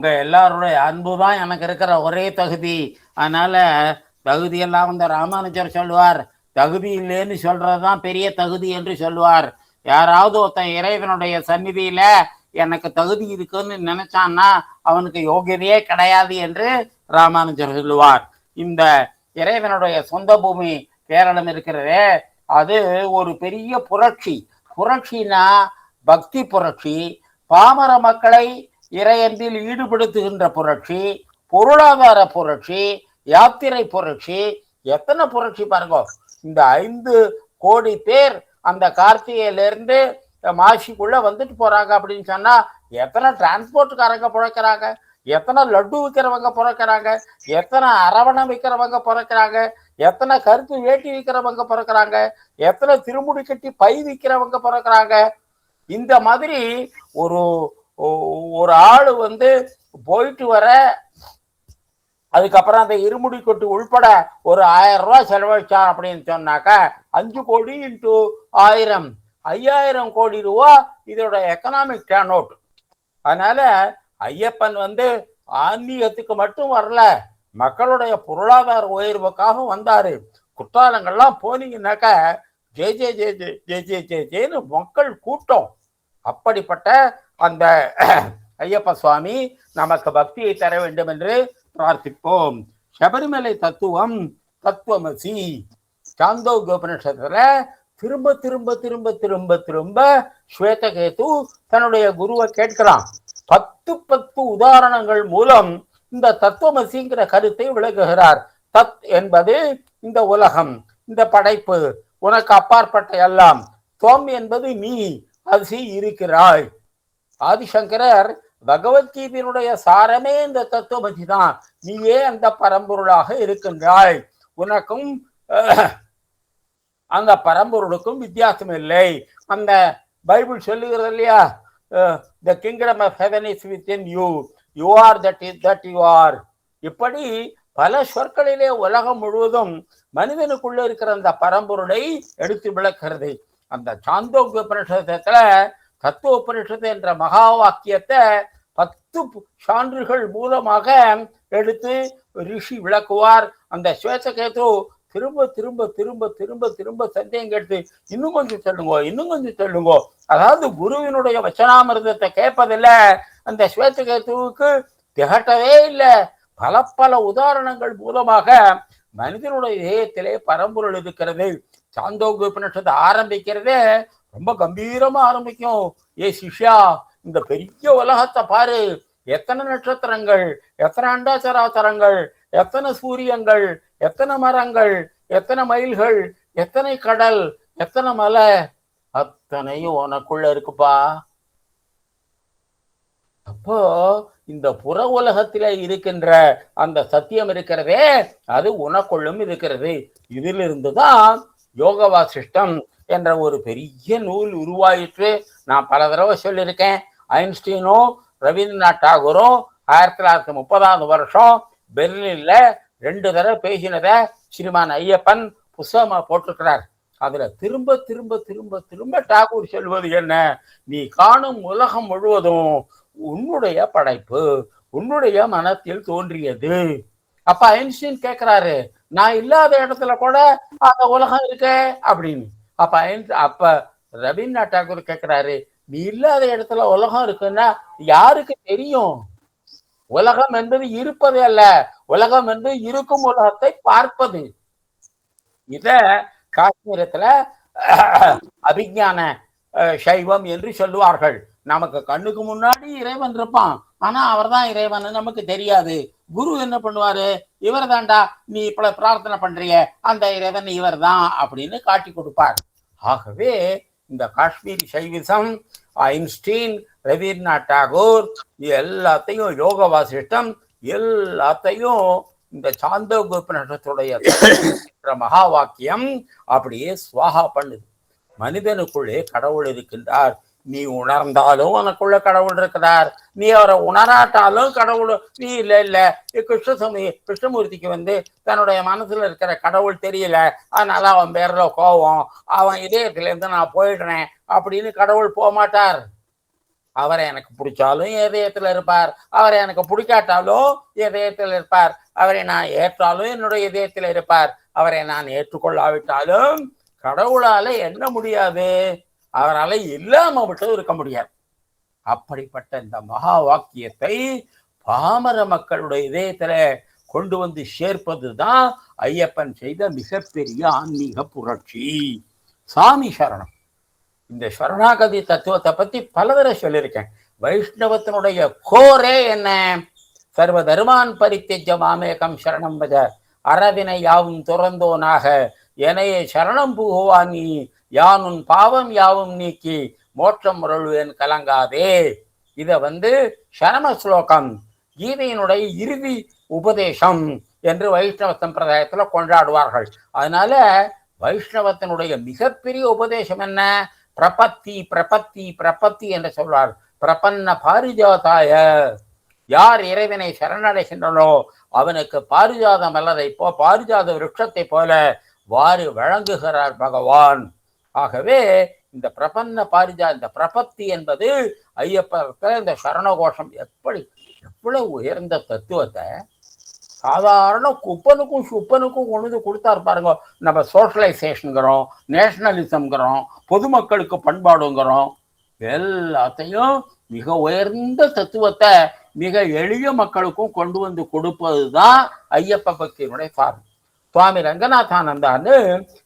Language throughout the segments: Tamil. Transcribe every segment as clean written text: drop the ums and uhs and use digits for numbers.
உங்க எல்லாருடைய அன்பு தான் எனக்கு இருக்கிற ஒரே தகுதி. அதனால தகுதியெல்லாம் வந்து ராமானுஜர் சொல்லுவார், தகுதி இல்லைன்னு சொல்றதுதான் பெரிய தகுதி என்று சொல்லுவார். யாராவது ஒருத்தன் இறைவனுடைய சந்நிதியில எனக்கு தகுதி இருக்குன்னு நினைச்சான்னா அவனுக்கு யோகியதையே கிடையாது என்று ராமானுஜர் சொல்லுவார். இந்த இறைவனுடைய சொந்த பூமி கேரளம் இருக்கிறதே, அது ஒரு பெரிய புரட்சி. புரட்சினா பக்தி புரட்சி, பாமர மக்களை இறையன்பில் ஈடுபடுத்துகின்ற புரட்சி, பொருளாதார புரட்சி, யாத்திரை புரட்சி, எத்தனை புரட்சி பாருங்க. இந்த 5 கோடி பேர் அந்த கார்த்திகையிலிருந்து மாசிக்குள்ள வந்துட்டு போறாங்க அப்படின்னு சொன்னா எத்தனை டிரான்ஸ்போர்ட்காரங்க பிழைக்கிறாங்க, எத்தனை லட்டு விற்கிறவங்க பிறக்கிறாங்க, எத்தனை அரவணம் விற்கிறவங்க பிறக்கிறாங்க, எத்தனை கருத்து வேட்டி விற்கிறவங்க பிறக்கிறாங்க, எத்தனை திருமுடி கட்டி பை விற்கிறவங்க பிறக்கிறாங்க. இந்த மாதிரி ஒரு ஒரு ஆளு வந்து போயிட்டு வர, அதுக்கப்புறம் அந்த இருமுடி கொட்டு உள்பட ஒரு 1000 ரூபாய் செலவழிச்சான் அப்படின்னு சொன்னாக்கா 5 கோடி இன்ட்டு 1000, 5000 கோடி ரூபா இதோட எக்கனாமிக் டர்ன் அவுட். அதனால ஐயப்பன் வந்து ஆன்மீகத்துக்கு மட்டும் வரல, மக்களுடைய பொருளாதார உயர்வுக்காக வந்தாரு. குற்றாலங்கள்லாம் போனீங்கன்னாக்கா ஜே ஜே ஜே ஜே ஜே ஜே ஜே ஜேன்னு மக்கள் கூட்டம். அப்படிப்பட்ட அந்த ஐயப்ப சுவாமி நமக்கு பக்தியை தர வேண்டும் என்று பிரார்த்திப்போம். சபரிமலை தத்துவம் தத்துவமசி சாந்தோக்கியோபனிஷத்துல திரும்ப திரும்ப திரும்ப திரும்ப திரும்ப ஸ்வேதகேது தன்னுடைய குருவை கேட்கிறான். 10 உதாரணங்கள் மூலம் இந்த தத்துவமசிங்கிற கருத்தை விளக்குகிறார். தத் என்பது இந்த உலகம், இந்த படைப்பு, உனக்கு அப்பாற்பட்ட எல்லாம். துவம் என்பது நீ, அசி இருக்கிறாய். ஆதிசங்கரர் பகவத்கீதையினுடைய சாரமே இந்த தத்துவமசி தான். நீயே அந்த பரம்பொருளாக இருக்கின்றாய். உனக்கும் அந்த பரம்பொருளுக்கும் வித்தியாசம் இல்லை. அந்த பைபிள் சொல்லுகிறது இல்லையா, the kingdom of heaven is within you, you are that you are. இப்படி பல சொற்களிலே உலகம் முழுவதும் மனிதனுக்குள்ள இருக்கிற அந்த பரம்பொருளை எடுத்து விளக்கிறது. அந்த சாந்தோக்கிய உபனிஷத்துல தத்துவ உபனிஷத்து என்ற மகா வாக்கியத்தை 10 சான்றுகள் மூலமாக எடுத்து ரிஷி விளக்குவார். அந்த ஸ்வேதகேது திரும்ப திரும்ப திரும்ப திரும்ப திரும்ப சந்தேகம் கேட்டு இன்னும் கொஞ்சம் சொல்லுங்கோ, இன்னும் கொஞ்சம் சொல்லுங்கோ. அதாவது குருவினுடைய வச்சனாமிர்தத்தை கேட்பதில்லை. அந்த ஸ்வேதகேதுவுக்கு திகட்டவே இல்லை. பல பல உதாரணங்கள் மூலமாக மனிதனுடைய இதயத்திலே பரம்பொருள் இருக்கிறது. சாந்தோக்கிய உபனிஷத்தை ஆரம்பிக்கிறதே ரொம்ப கம்பீரமா ஆரம்பிக்கும். ஏ சிஷ்யா, இந்த பெரிய உலகத்தை பாரு, எத்தனை நட்சத்திரங்கள், எத்தனை அண்டாச்சராச்சரங்கள், எத்தனை சூரியங்கள், எத்தனை மரங்கள், எத்தனை மயில்கள், எத்தனை கடல், எத்தனை மலை, அத்தனையும் உனக்குள்ள இருக்குப்பா. அப்போ இந்த புற உலகத்தில இருக்கின்ற அந்த சத்தியம் இருக்கிறதே, அது உனக்குள்ளும் இருக்கிறது. இதிலிருந்துதான் யோக வாசிஷ்டம் என்ற ஒரு பெரிய நூல் உருவாயிற்று. நான் பல தடவை சொல்லியிருக்கேன். ஐன்ஸ்டீனும் ரவீந்திரநாத் டாகூரும் 1930 பெர்லின்ல 2 தடவை பேசினதை ஸ்ரீமான் ஐயப்பன் புஸ்தகமா போட்டிருக்கிறார். அதுல திரும்ப திரும்ப திரும்ப திரும்ப டாகூர் சொல்வது என்ன, நீ காணும் உலகம் முழுவதும் உன்னுடைய படைப்பு, உன்னுடைய மனத்தில் தோன்றியது. அப்ப ஐன்ஸ்டீன் கேட்கிறாரு, நான் இல்லாத இடத்துல கூட அந்த உலகம் இருக்கே அப்படின்னு. அப்ப ரவீந்திரநாத் டாகூர் கேட்கிறாரு, நீ இல்லாத இடத்துல உலகம் இருக்குன்னா யாருக்கு தெரியும்? உலகம் என்பது இருப்பது அல்ல, உலகம் என்பது இருக்கும் உலகத்தை பார்ப்பது. இத காஷ்மீரத்துல அபிஞான சைவம் என்று சொல்லுவார்கள். நமக்கு கண்ணுக்கு முன்னாடி இறைவன் இருப்பான், ஆனா அவர் தான் இறைவன் நமக்கு தெரியாது. குரு என்ன பண்ணுவாரு, இவர் தாண்டா நீ இப்ப பிரார்த்தனை பண்றிய அந்த இறைவன் இவர் தான் அப்படின்னு காட்டி கொடுப்பார். ஆகவே இந்த காஷ்மீரி சைவிசம், ஐன்ஸ்டீன், ரவீந்திரநாத் டாகூர் எல்லாத்தையும், யோக வாசிஷ்டம் எல்லாத்தையும் இந்த சாந்தோக்கிய உபனிஷத்துடைய மகா வாக்கியம் அப்படியே சுவாகா பண்ணுது. மனிதனுக்குள்ளே கடவுள் இருக்கின்றார். நீ உணர்ந்தாலும் உனக்குள்ள கடவுள் இருக்கிறார், நீ அவரை உணராட்டாலும் கடவுள். நீ இல்ல இல்ல கிருஷ்ணமூர்த்திக்கு வந்து தன்னுடைய மனசுல இருக்கிற கடவுள் தெரியல, அதனால அவன் பேர்ல கோபம், அவன் இதயத்துல இருந்து நான் போயிடுறேன் அப்படின்னு கடவுள் போக மாட்டார். அவரை எனக்கு பிடிச்சாலும் இதயத்துல இருப்பார், அவரை எனக்கு பிடிக்காட்டாலும் இதயத்தில் இருப்பார், அவரை நான் ஏற்றாலும் என்னுடைய இதயத்தில் இருப்பார், அவரை நான் ஏற்றுக்கொள்ளாவிட்டாலும் கடவுளால என்ன முடியாது, அவரால் இல்லாம விட்டு இருக்க முடியாது. அப்படிப்பட்ட இந்த மகா வாக்கியத்தை பாமர மக்களுடைய இதயத்துல கொண்டு வந்து சேர்ப்பதுதான் ஐயப்பன் செய்த மிகப்பெரிய ஆன்மீக புரட்சி. சாமி சரணம். இந்த சரணாகதி தத்துவத்தை பத்தி பலதடவை சொல்லியிருக்கேன். வைஷ்ணவத்தினுடைய கோரே என்ன? சர்வ தர்மான் பரித்தெஜ்ய மாமேகம் சரணம் பஜ, அறவினை யாவும் துறந்தோனாக எனையே சரணம் புகுவான் நீ, யானுன் பாவம் யாவும் நீக்கி மோட்சம் முரளுவேன் கலங்காதே. இத சரம ஸ்லோகம், கீதையினுடைய இறுதி உபதேசம் என்று வைஷ்ணவ சம்பிரதாயத்துல கொண்டாடுவார்கள். அதனால வைஷ்ணவத்தினுடைய மிகப்பெரிய உபதேசம் என்ன? பிரபத்தி பிரபத்தி பிரபத்தி என்று சொல்வார். பிரபன்ன பாரிஜாதாய, யார் இறைவனை சரணடைகின்றனோ அவனுக்கு பாரிஜாத மலரை பாரிஜாத விருட்சத்தை போல வாரி வழங்குகிறார் பகவான். ஆகவே இந்த பிரபன்ன இந்த பிரபத்தி என்பது ஐயப்ப இந்த சரணகோஷம் எவ்வளவு உயர்ந்த தத்துவத்தை சாதாரண குப்பனுக்கும் சுப்பனுக்கும் கொண்டு கொடுத்தாரு பாருங்க. நம்ம சோஷலைசேஷனுங்கிறோம், நேஷனலிசம்ங்கிறோம், பொதுமக்களுக்கு பண்பாடுங்கிறோம், எல்லாத்தையும் மிக உயர்ந்த தத்துவத்தை மிக எளிய மக்களுக்கும் கொண்டு வந்து கொடுப்பதுதான் ஐயப்ப பக்தியினுடைய சாதனை. சுவாமி ரங்கநாதானந்தான்னு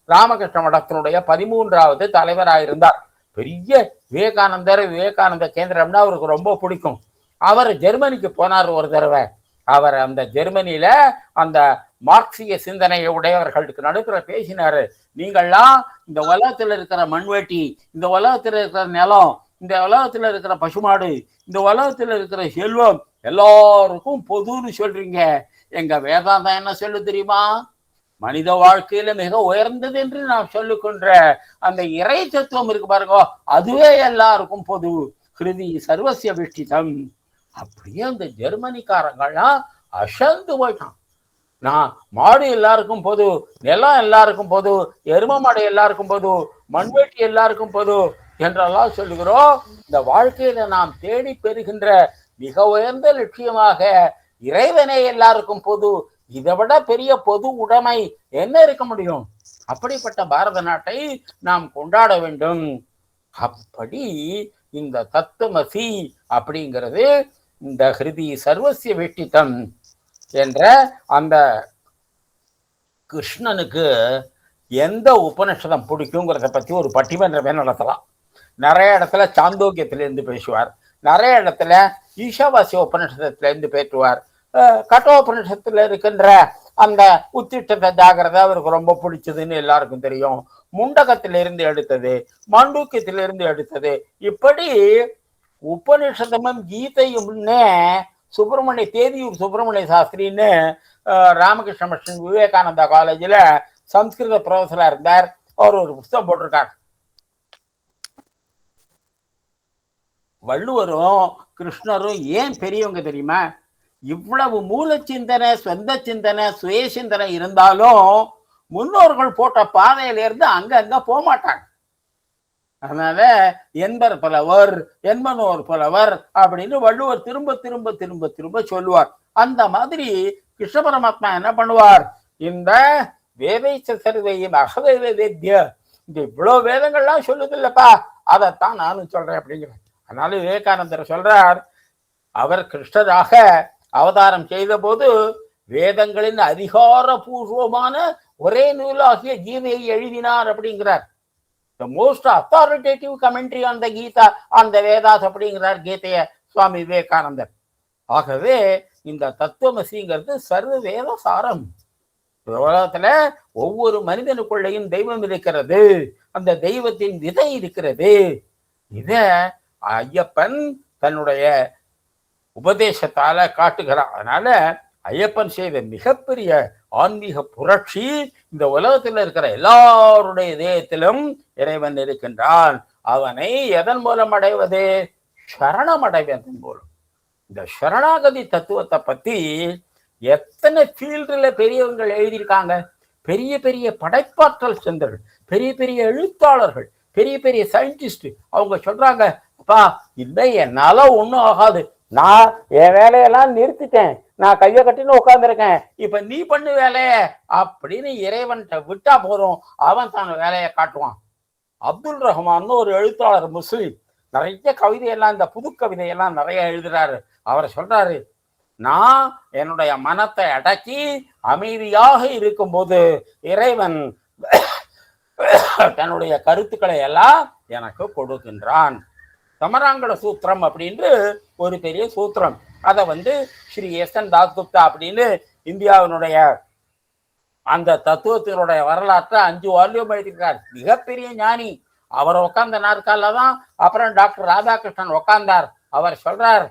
ராமகிருஷ்ண மடத்தினுடைய 13வது தலைவராயிருந்தார். பெரிய விவேகானந்த கேந்திரம்னா அவருக்கு ரொம்ப பிடிக்கும். அவர் ஜெர்மனிக்கு போனார் ஒரு தடவை. அவர் அந்த ஜெர்மனியில அந்த மார்க்சிய சிந்தனையை உடையவர்களுக்கு நடுப்புற பேசினாரு. நீங்கள்லாம் இந்த உலகத்துல இருக்கிற மண்வெட்டி, இந்த உலகத்துல இருக்கிற நிலம், இந்த உலகத்துல இருக்கிற பசுமாடு, இந்த உலகத்துல இருக்கிற செல்வம் எல்லாருக்கும் பொதுன்னு சொல்றீங்க. எங்க வேதாந்தம் என்ன சொல்லு தெரியுமா? மனித வாழ்க்கையில மிக உயர்ந்தது என்று நாம் சொல்லிக்கொன்ற அந்த இறை தத்துவம் இருக்கு பாருங்க, அதுவே எல்லாருக்கும் பொது. ஹிருதி சர்வசிய விஷ்டிதம். அப்படியே அந்த ஜெர்மனிக்காரங்கள்லாம் அசந்து போயிட்டான். நான் மாடு எல்லாருக்கும் பொது, நிலம் எல்லாருக்கும் பொது, எரும மாடு எல்லாருக்கும் பொது, மண்வெட்டி எல்லாருக்கும் பொது என்றெல்லாம் சொல்லுகிறோம். இந்த வாழ்க்கையில நாம் தேடி பெறுகின்ற மிக உயர்ந்த லட்சியமாக இறைவனே எல்லாருக்கும் பொது, இதை விட பெரிய பொது உடைமை என்ன இருக்க முடியும்? அப்படிப்பட்ட பாரத நாட்டை நாம் கொண்டாட வேண்டும். அப்படி இந்த தத்துவமசி அப்படிங்கிறது இந்த ஹிருதி சர்வசிய வெட்டித்தம் என்ற அந்த கிருஷ்ணனுக்கு எந்த உபநிஷதம் பிடிக்குங்கிறத பத்தி ஒரு பட்டிமன்றமே நடத்தலாம். நிறைய இடத்துல சாந்தோக்கியத்திலிருந்து பேசுவார், நிறைய இடத்துல ஈஷாவாசிய உபநிஷதத்திலிருந்து பேசுவார். கட்டோபனிஷத்துல இருக்கின்ற அந்த உத்திஷ்ட ஜாகிரதை அவருக்கு ரொம்ப பிடிச்சதுன்னு எல்லாருக்கும் தெரியும். முண்டகத்திலிருந்து எடுத்தது, மாண்டூக்கியத்திலிருந்து எடுத்தது. இப்படி உபனிஷதமும் கீதையும்னே தேதியூர் சுப்பிரமணிய சாஸ்திரின்னு ராமகிருஷ்ண மிஷன் விவேகானந்தா காலேஜில் சம்ஸ்கிருத ப்ரொஃபஸரா இருந்தார். அவர் ஒரு புத்தகம் போட்டிருக்கார். வள்ளுவரும் கிருஷ்ணரும் ஏன் பெரியவங்க தெரியுமா? இவ்வளவு மூல சிந்தனை, சொந்த சிந்தனை, சுய சிந்தனை இருந்தாலும் முன்னோர்கள் போட்ட பாதையிலிருந்து அங்க போக மாட்டாங்க. அதனால என்பர் புலவர், என்பனோர் புலவர் அப்படின்னு வள்ளுவர் திரும்ப திரும்ப திரும்ப திரும்ப சொல்லுவார். அந்த மாதிரி கிருஷ்ண பரமாத்மா என்ன பண்ணுவார்? இந்த வேதை சர்வையும் அகவேத்ய, இந்த இவ்வளவு வேதங்கள்லாம் சொல்லுது இல்லப்பா, அதைத்தான் நானும் சொல்றேன் அப்படிங்கிறேன். அதனால விவேகானந்தர் சொல்றார், அவர் கிருஷ்ணராக அவதாரம் செய்த போது வேதங்களின் அதிகாரபூர்வமான ஒரே நூலாகிய கீதையை எழுதினார் அப்படிங்கிறார். The most authoritative commentary on the Gita, on the Vedas அப்படிங்கிறார் கீதைய சுவாமி விவேகானந்தர். ஆகவே இந்த தத்துவமசிங்கிறது சர்வ வேத சாரம். உலகத்துல ஒவ்வொரு மனிதனுக்குள்ளையும் தெய்வம் இருக்கிறது, அந்த தெய்வத்தின் விதை இருக்கிறது. இத ஐயப்பன் தன்னுடைய உபதேசத்தால காட்டுகிறான். அதனால ஐயப்பன் செய்த மிகப்பெரிய ஆன்மீக புரட்சி, இந்த உலகத்தில் இருக்கிற எல்லாருடைய இதயத்திலும் இறைவன் இருக்கின்றான். அவனை எதன் மூலம் அடைவது? சரணம் அடைவதன் மூலம். இந்த சரணாகதி தத்துவத்தை பத்தி எத்தனை ஃபீல்டுல பெரியவங்க எழுதியிருக்காங்க. பெரிய பெரிய படைப்பாற்றல் சென்றர்கள், பெரிய பெரிய எழுத்தாளர்கள், பெரிய பெரிய சயின்டிஸ்ட் அவங்க சொல்றாங்க, அப்பா இல்லை என்னால ஒண்ணும் ஆகாது, நான் என் வேலையெல்லாம் நிறுத்திட்டேன், நான் கையை கட்டின்னு உட்கார்ந்துருக்கேன், இப்ப நீ பண்ணு வேலைய அப்படின்னு இறைவன்கிட்ட விட்டா போதும், அவன் தான் வேலையை காட்டுவான். அப்துல் ரஹ்மான் ஒரு எழுத்தாளர், முஸ்லிம், நிறைய கவிதையெல்லாம், இந்த புது கவிதையெல்லாம் நிறைய எழுதுறாரு. அவர் சொல்றாரு, நான் என்னுடைய மனத்தை அடக்கி அமைதியாக இருக்கும்போது இறைவன் தன்னுடைய கருத்துக்களை எல்லாம் எனக்கு கொடுக்கின்றான். சமராங்கட சூத்திரம் அப்படின்னு ஒரு பெரிய சூத்திரம், அதை ஸ்ரீ எஸ்.என். தாஸ்குப்தா அப்படின்னு இந்தியாவினுடைய அந்த தத்துவத்தினுடைய வரலாற்றை 5 வால்யூம் எழுதியிருக்கார். மிகப்பெரிய ஞானி. அவர் உட்கார்ந்த நாற்கால தான் அப்புறம் டாக்டர் ராதாகிருஷ்ணன் உட்கார்ந்தார். அவர் சொல்றார்,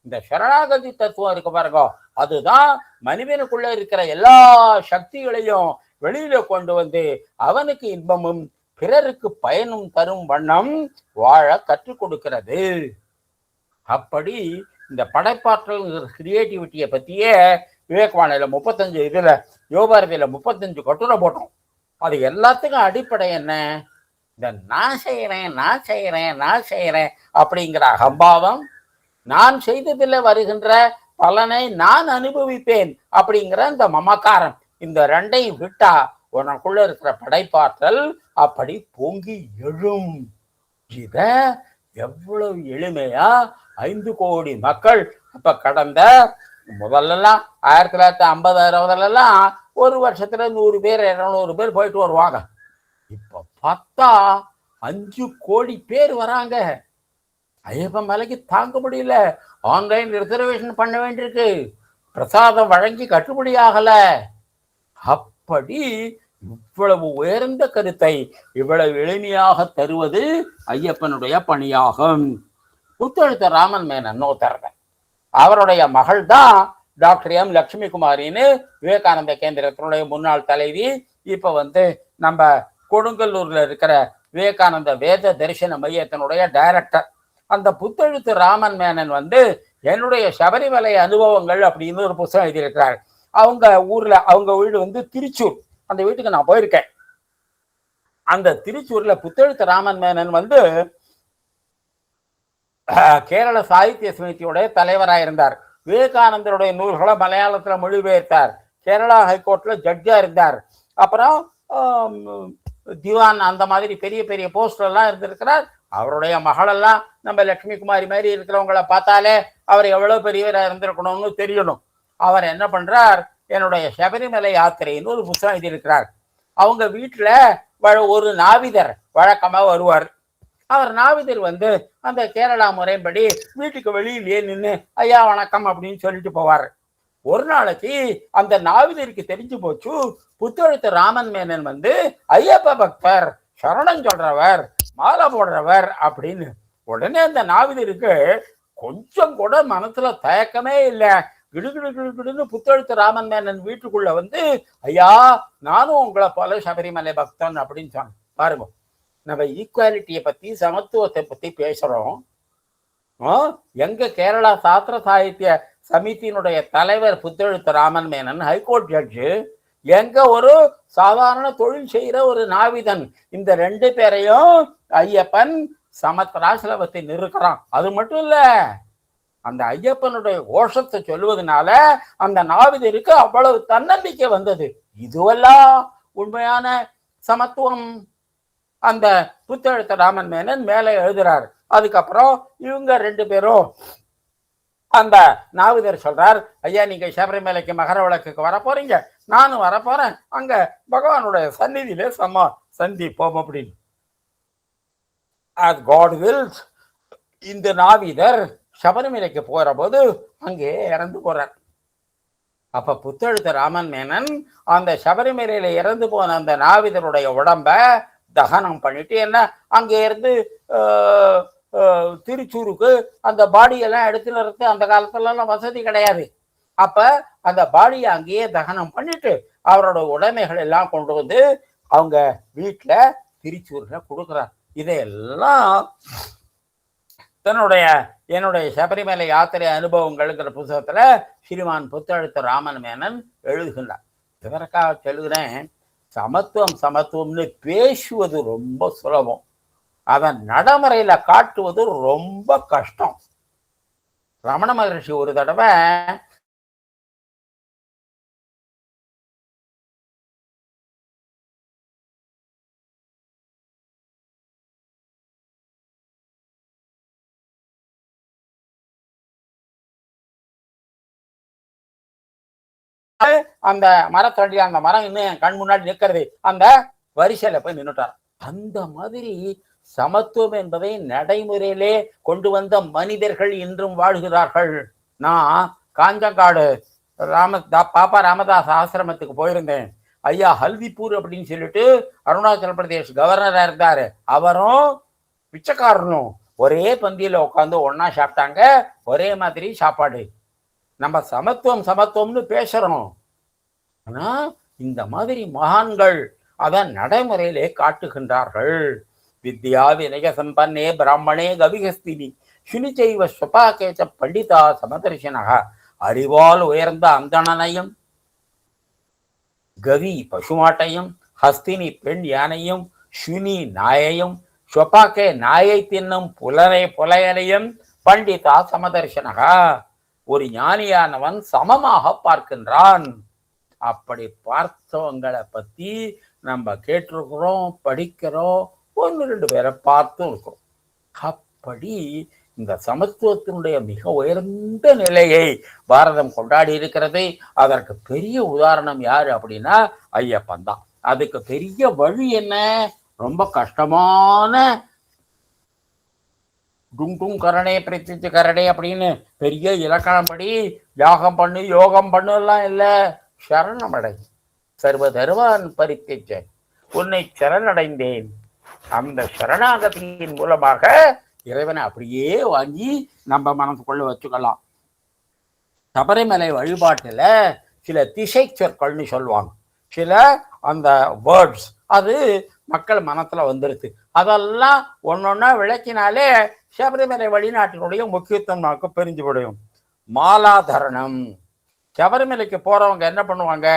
இந்த சரணாகதி தத்துவம் இருக்கு பாருங்க, அதுதான் மனிதனுக்குள்ள இருக்கிற எல்லா சக்திகளையும் வெளியில கொண்டு வந்து அவனுக்கு இன்பமும் பிறருக்கு பயனும் தரும் வண்ணம் வாழ கற்றுக் கொடுக்கிறது. அப்படி இந்த படைப்பாற்றல் கிரியேட்டிவிட்டியை பத்தியே விவேகவாணியில 35 இதுல யோபாரதியில 35 கட்டுரை போட்டோம். அது எல்லாத்துக்கும் அடிப்படை என்ன? இந்த நான் செய்யறேன் அப்படிங்கிற அகம்பாவம், நான் செய்ததில் வருகின்ற பலனை நான் அனுபவிப்பேன் அப்படிங்கிற இந்த மமக்காரம், இந்த ரெண்டையும் விட்டா உனக்குள்ள இருக்கிற படைப்பாற்றல் அப்படி பொங்கி எழும். இத எவ்வளவு எளிமையா 5 கோடி மக்கள் அப்ப கடந்த முதல்லாம் 1950-60 ஒரு வருஷத்துல 100 பேர் 200 பேர் போயிட்டு வருவாங்க. இப்ப பார்த்தா 5 கோடி பேர் வராங்க. ஐயப்பன் மலைக்கு தாங்க முடியல, ஆன்லைன் ரிசர்வேஷன் பண்ண வேண்டியிருக்கு, பிரசாதம் வழங்கி கட்டுப்படி ஆகல. அப்படி இவ்வளவு உயர்ந்த கருத்தை இவ்வளவு எளிமையாக தருவது ஐயப்பனுடைய பணியாகும். புத்தெழுத்த ராமன் மேனன் ஒருத்தர், அவருடைய மகள் தான் டாக்டர் எம் லட்சுமி குமாரின்னு விவேகானந்த கேந்திரத்தினுடைய முன்னாள் தலைவி. இப்ப நம்ம கொடுங்கல்லூர்ல இருக்கிற விவேகானந்த வேத தரிசன மையத்தினுடைய டைரக்டர். அந்த புத்தெழுத்து ராமன் மேனன் என்னுடைய சபரிமலை அனுபவங்கள் அப்படின்னு ஒரு புத்தகம் எழுதியிருக்கிறார். அவங்க ஊர்ல, அவங்க வீடு திருச்சூர், அந்த வீட்டுக்கு நான் போயிருக்கேன். அந்த திருச்சூர்ல புத்தெழுத்து ராமன் மேனன் கேரள சாகித்ய சமிதியுடைய தலைவராக இருந்தார். விவேகானந்தருடைய நூல்களை மலையாளத்துல மொழிபெயர்த்தார். கேரளா ஹைகோர்ட்ல ஜட்ஜா இருந்தார். அப்புறம் திவான் அந்த மாதிரி பெரிய பெரிய போஸ்ட் எல்லாம் இருந்திருக்கிறார். அவருடைய மகளெல்லாம் நம்ம லட்சுமி குமாரி மாதிரி இருக்கிறவங்களை பார்த்தாலே அவர் எவ்வளவு பெரியவராக இருந்திருக்கணும்னு தெரியணும். அவர் என்ன பண்றார், என்னுடைய சபரிமலை யாத்திரைன்னு ஒரு புத்தகம் எழுதியிருக்கிறார். அவங்க வீட்டுல ஒரு நாவிதர் வழக்கமா வருவார். அவர் நாவிதர் அந்த கேரளா முறைப்படி வீட்டுக்கு வெளியிலேயே நின்று ஐயா வணக்கம் அப்படின்னு சொல்லிட்டு போவார். ஒரு நாளைக்கு அந்த நாவிதருக்கு தெரிஞ்சு போச்சு, புத்தெழுத்து ராமன் மேனன் ஐயப்ப பக்தர், சரணம் சொல்றவர், மாலை போடுறவர் அப்படின்னு. உடனே அந்த நாவிதருக்கு கொஞ்சம் கூட மனசுல தயக்கமே இல்லை. கிடுகிடுன்னு புத்தெழுத்து ராமன் மேனன் வீட்டுக்குள்ள ஐயா நானும் உங்களை போல சபரிமலை பக்தன் அப்படின்னு சொன்னேன். பாருங்க, நம்ம ஈக்குவாலிட்டியை பத்தி, சமத்துவத்தை பத்தி பேசுறோம். எங்க கேரளா சாஸ்திர சாகித்ய சமிதியினுடைய தலைவர் புத்தெழுத்து ராமன் மேனன் ஹைகோர்ட் ஜட்ஜு, எங்க ஒரு சாதாரண தொழில் செய்யற ஒரு நாவிதன். இந்த 2 பேரையும் ஐயப்பன் சமத்ராசிலவத்தை நிறுக்கிறான். அது மட்டும் இல்ல, அந்த ஐயப்பனுடைய கோஷத்தை சொல்லுவதனால அந்த நாவிதருக்கு அவ்வளவு தன்னம்பிக்கை வந்தது. இதுவெல்லாம் உண்மையான சமத்துவம். அந்த புத்தெழுத்த ராமன் மேனன் மேலே எழுதுறார். அதுக்கப்புறம் இவங்க 2 பேரும், அந்த நாவிதர் சொல்றார், ஐயா நீங்க சபரிமலைக்கு மகர விளக்குக்கு வர போறீங்க, நானும் வர போறேன், அங்க பகவானுடைய சந்நிதியிலே சந்திப்போம் அப்படின்னு. as God wills, இந்த நாவிதர் சபரிமலைக்கு போற போது அங்கே இறந்து போறார். அப்ப புத்தெழுத்த ராமன் மேனன் அந்த சபரிமலையில இறந்து போன அந்த நாவிதருடைய உடம்ப தகனம் பண்ணிட்டு என்ன அங்கே இருந்து திருச்சூருக்கு அந்த பாடியெல்லாம் எடுத்துன்னு அந்த காலத்துல வசதி கிடையாது. அப்ப அந்த பாடியை அங்கேயே தகனம் பண்ணிட்டு அவரோட உடைமைகள் எல்லாம் கொண்டு அவங்க வீட்டுல திருச்சூர்ல கொடுக்குறார். இதையெல்லாம் என்னுடைய சபரிமலை யாத்திரை அனுபவங்கள்ங்கிற புத்தகத்துல ஸ்ரீமான் புத்தெழுத்த ராமன் மேனன் எழுதுகின்றார். இதற்காக சொல்லுகிறேன், சமத்துவம்னு பேசுவது ரொம்ப சுலபம், அதை நடைமுறையில காட்டுவது ரொம்ப கஷ்டம். ரமண மகரிஷி ஒரு தடவை அந்த மரத்தடி, அந்த மரம் இன்னும் என் கண் முன்னாடி நிற்கிறது, அந்த வரிசையில போய் நின்றுட்டார். அந்த மாதிரி சமத்துவம் என்பதை நடைமுறையிலே கொண்டு வந்த மனிதர்கள் இன்றும் வாழ்கிறார்கள். நான் காஞ்சங்காடு பாப்பா ராமதாஸ் ஆசிரமத்துக்கு போயிருந்தேன். ஐயா ஹல்திப்பூர் அப்படின்னு சொல்லிட்டு அருணாச்சல பிரதேஷ் கவர்னரா இருந்தாரு. அவரும் பிச்சைக்காரனும் ஒரே பந்தியில உட்காந்து ஒன்னா சாப்பிட்டாங்க, ஒரே மாதிரி சாப்பாடு. நம்ம சமத்துவம் சமத்துவம்னு பேசுறோம், ஆனா இந்த மாதிரி மகான்கள் அத நடைமுறையிலே காட்டுகின்றார்கள். வித்யா வினய சம்பன்னே பிராமணே கவிகஸ்தினி சுனிச்சைவ ஸ்வபாகேச்ச பண்டிதா சமதர்ஷனக. அறிவால் உயர்ந்த அந்தணனையும் கவி பசுமாட்டையும் ஹஸ்தினி பெண் யானையும் சுனி நாயையும் ஸ்வபாக்கே நாயை தின்னும் புலையனையும் பண்டிதா சமதர்ஷனகா. ஒரு ஞானியானவன் சமமாக பார்க்கின்றான். அப்படி பார்த்தவங்களை பத்தி நம்ம கேட்டிருக்கிறோம், படிக்கிறோம், ஒன்று ரெண்டு பேரை பார்த்தும் இருக்கோம். அப்படி இந்த சமத்துவத்தினுடைய மிக உயர்ந்த நிலையை பாரதம் கொண்டாடி இருக்கிறது. அதற்கு பெரிய உதாரணம் யாரு அப்படின்னா ஐயப்பன் தான். அதுக்கு பெரிய வழி என்ன? ரொம்ப கஷ்டமான டும் கரணே பிரத்யட்ச கரணே அப்படின்னு பெரிய இலக்கணப்படி யாகம் பண்ணு யோகம் பண்ணு எல்லாம் இல்லை. சரணமடை சர்வ தர்வான் பரித்யஜ, உன்னை சரணடைந்தேன். அந்த சரணாகதியின் மூலமாக இறைவனை அப்படியே வாங்கி நம்ம மனசுக்குள்ள வச்சுக்கலாம். சபரிமலை வழிபாட்டுல சில திசை சொற்கள்னு சொல்லுவாங்க, சில அந்த வேர்ட்ஸ் அது மக்கள் மனத்துல வந்துருது. அதெல்லாம் ஒன்னொன்னா விளக்கினாலே சபரிமலை வழிநாட்டினுடைய முக்கியத்துவம் நமக்கு பிரிஞ்சு விடும். மாலாதரணம், சபரிமலைக்கு போறவங்க என்ன பண்ணுவாங்க,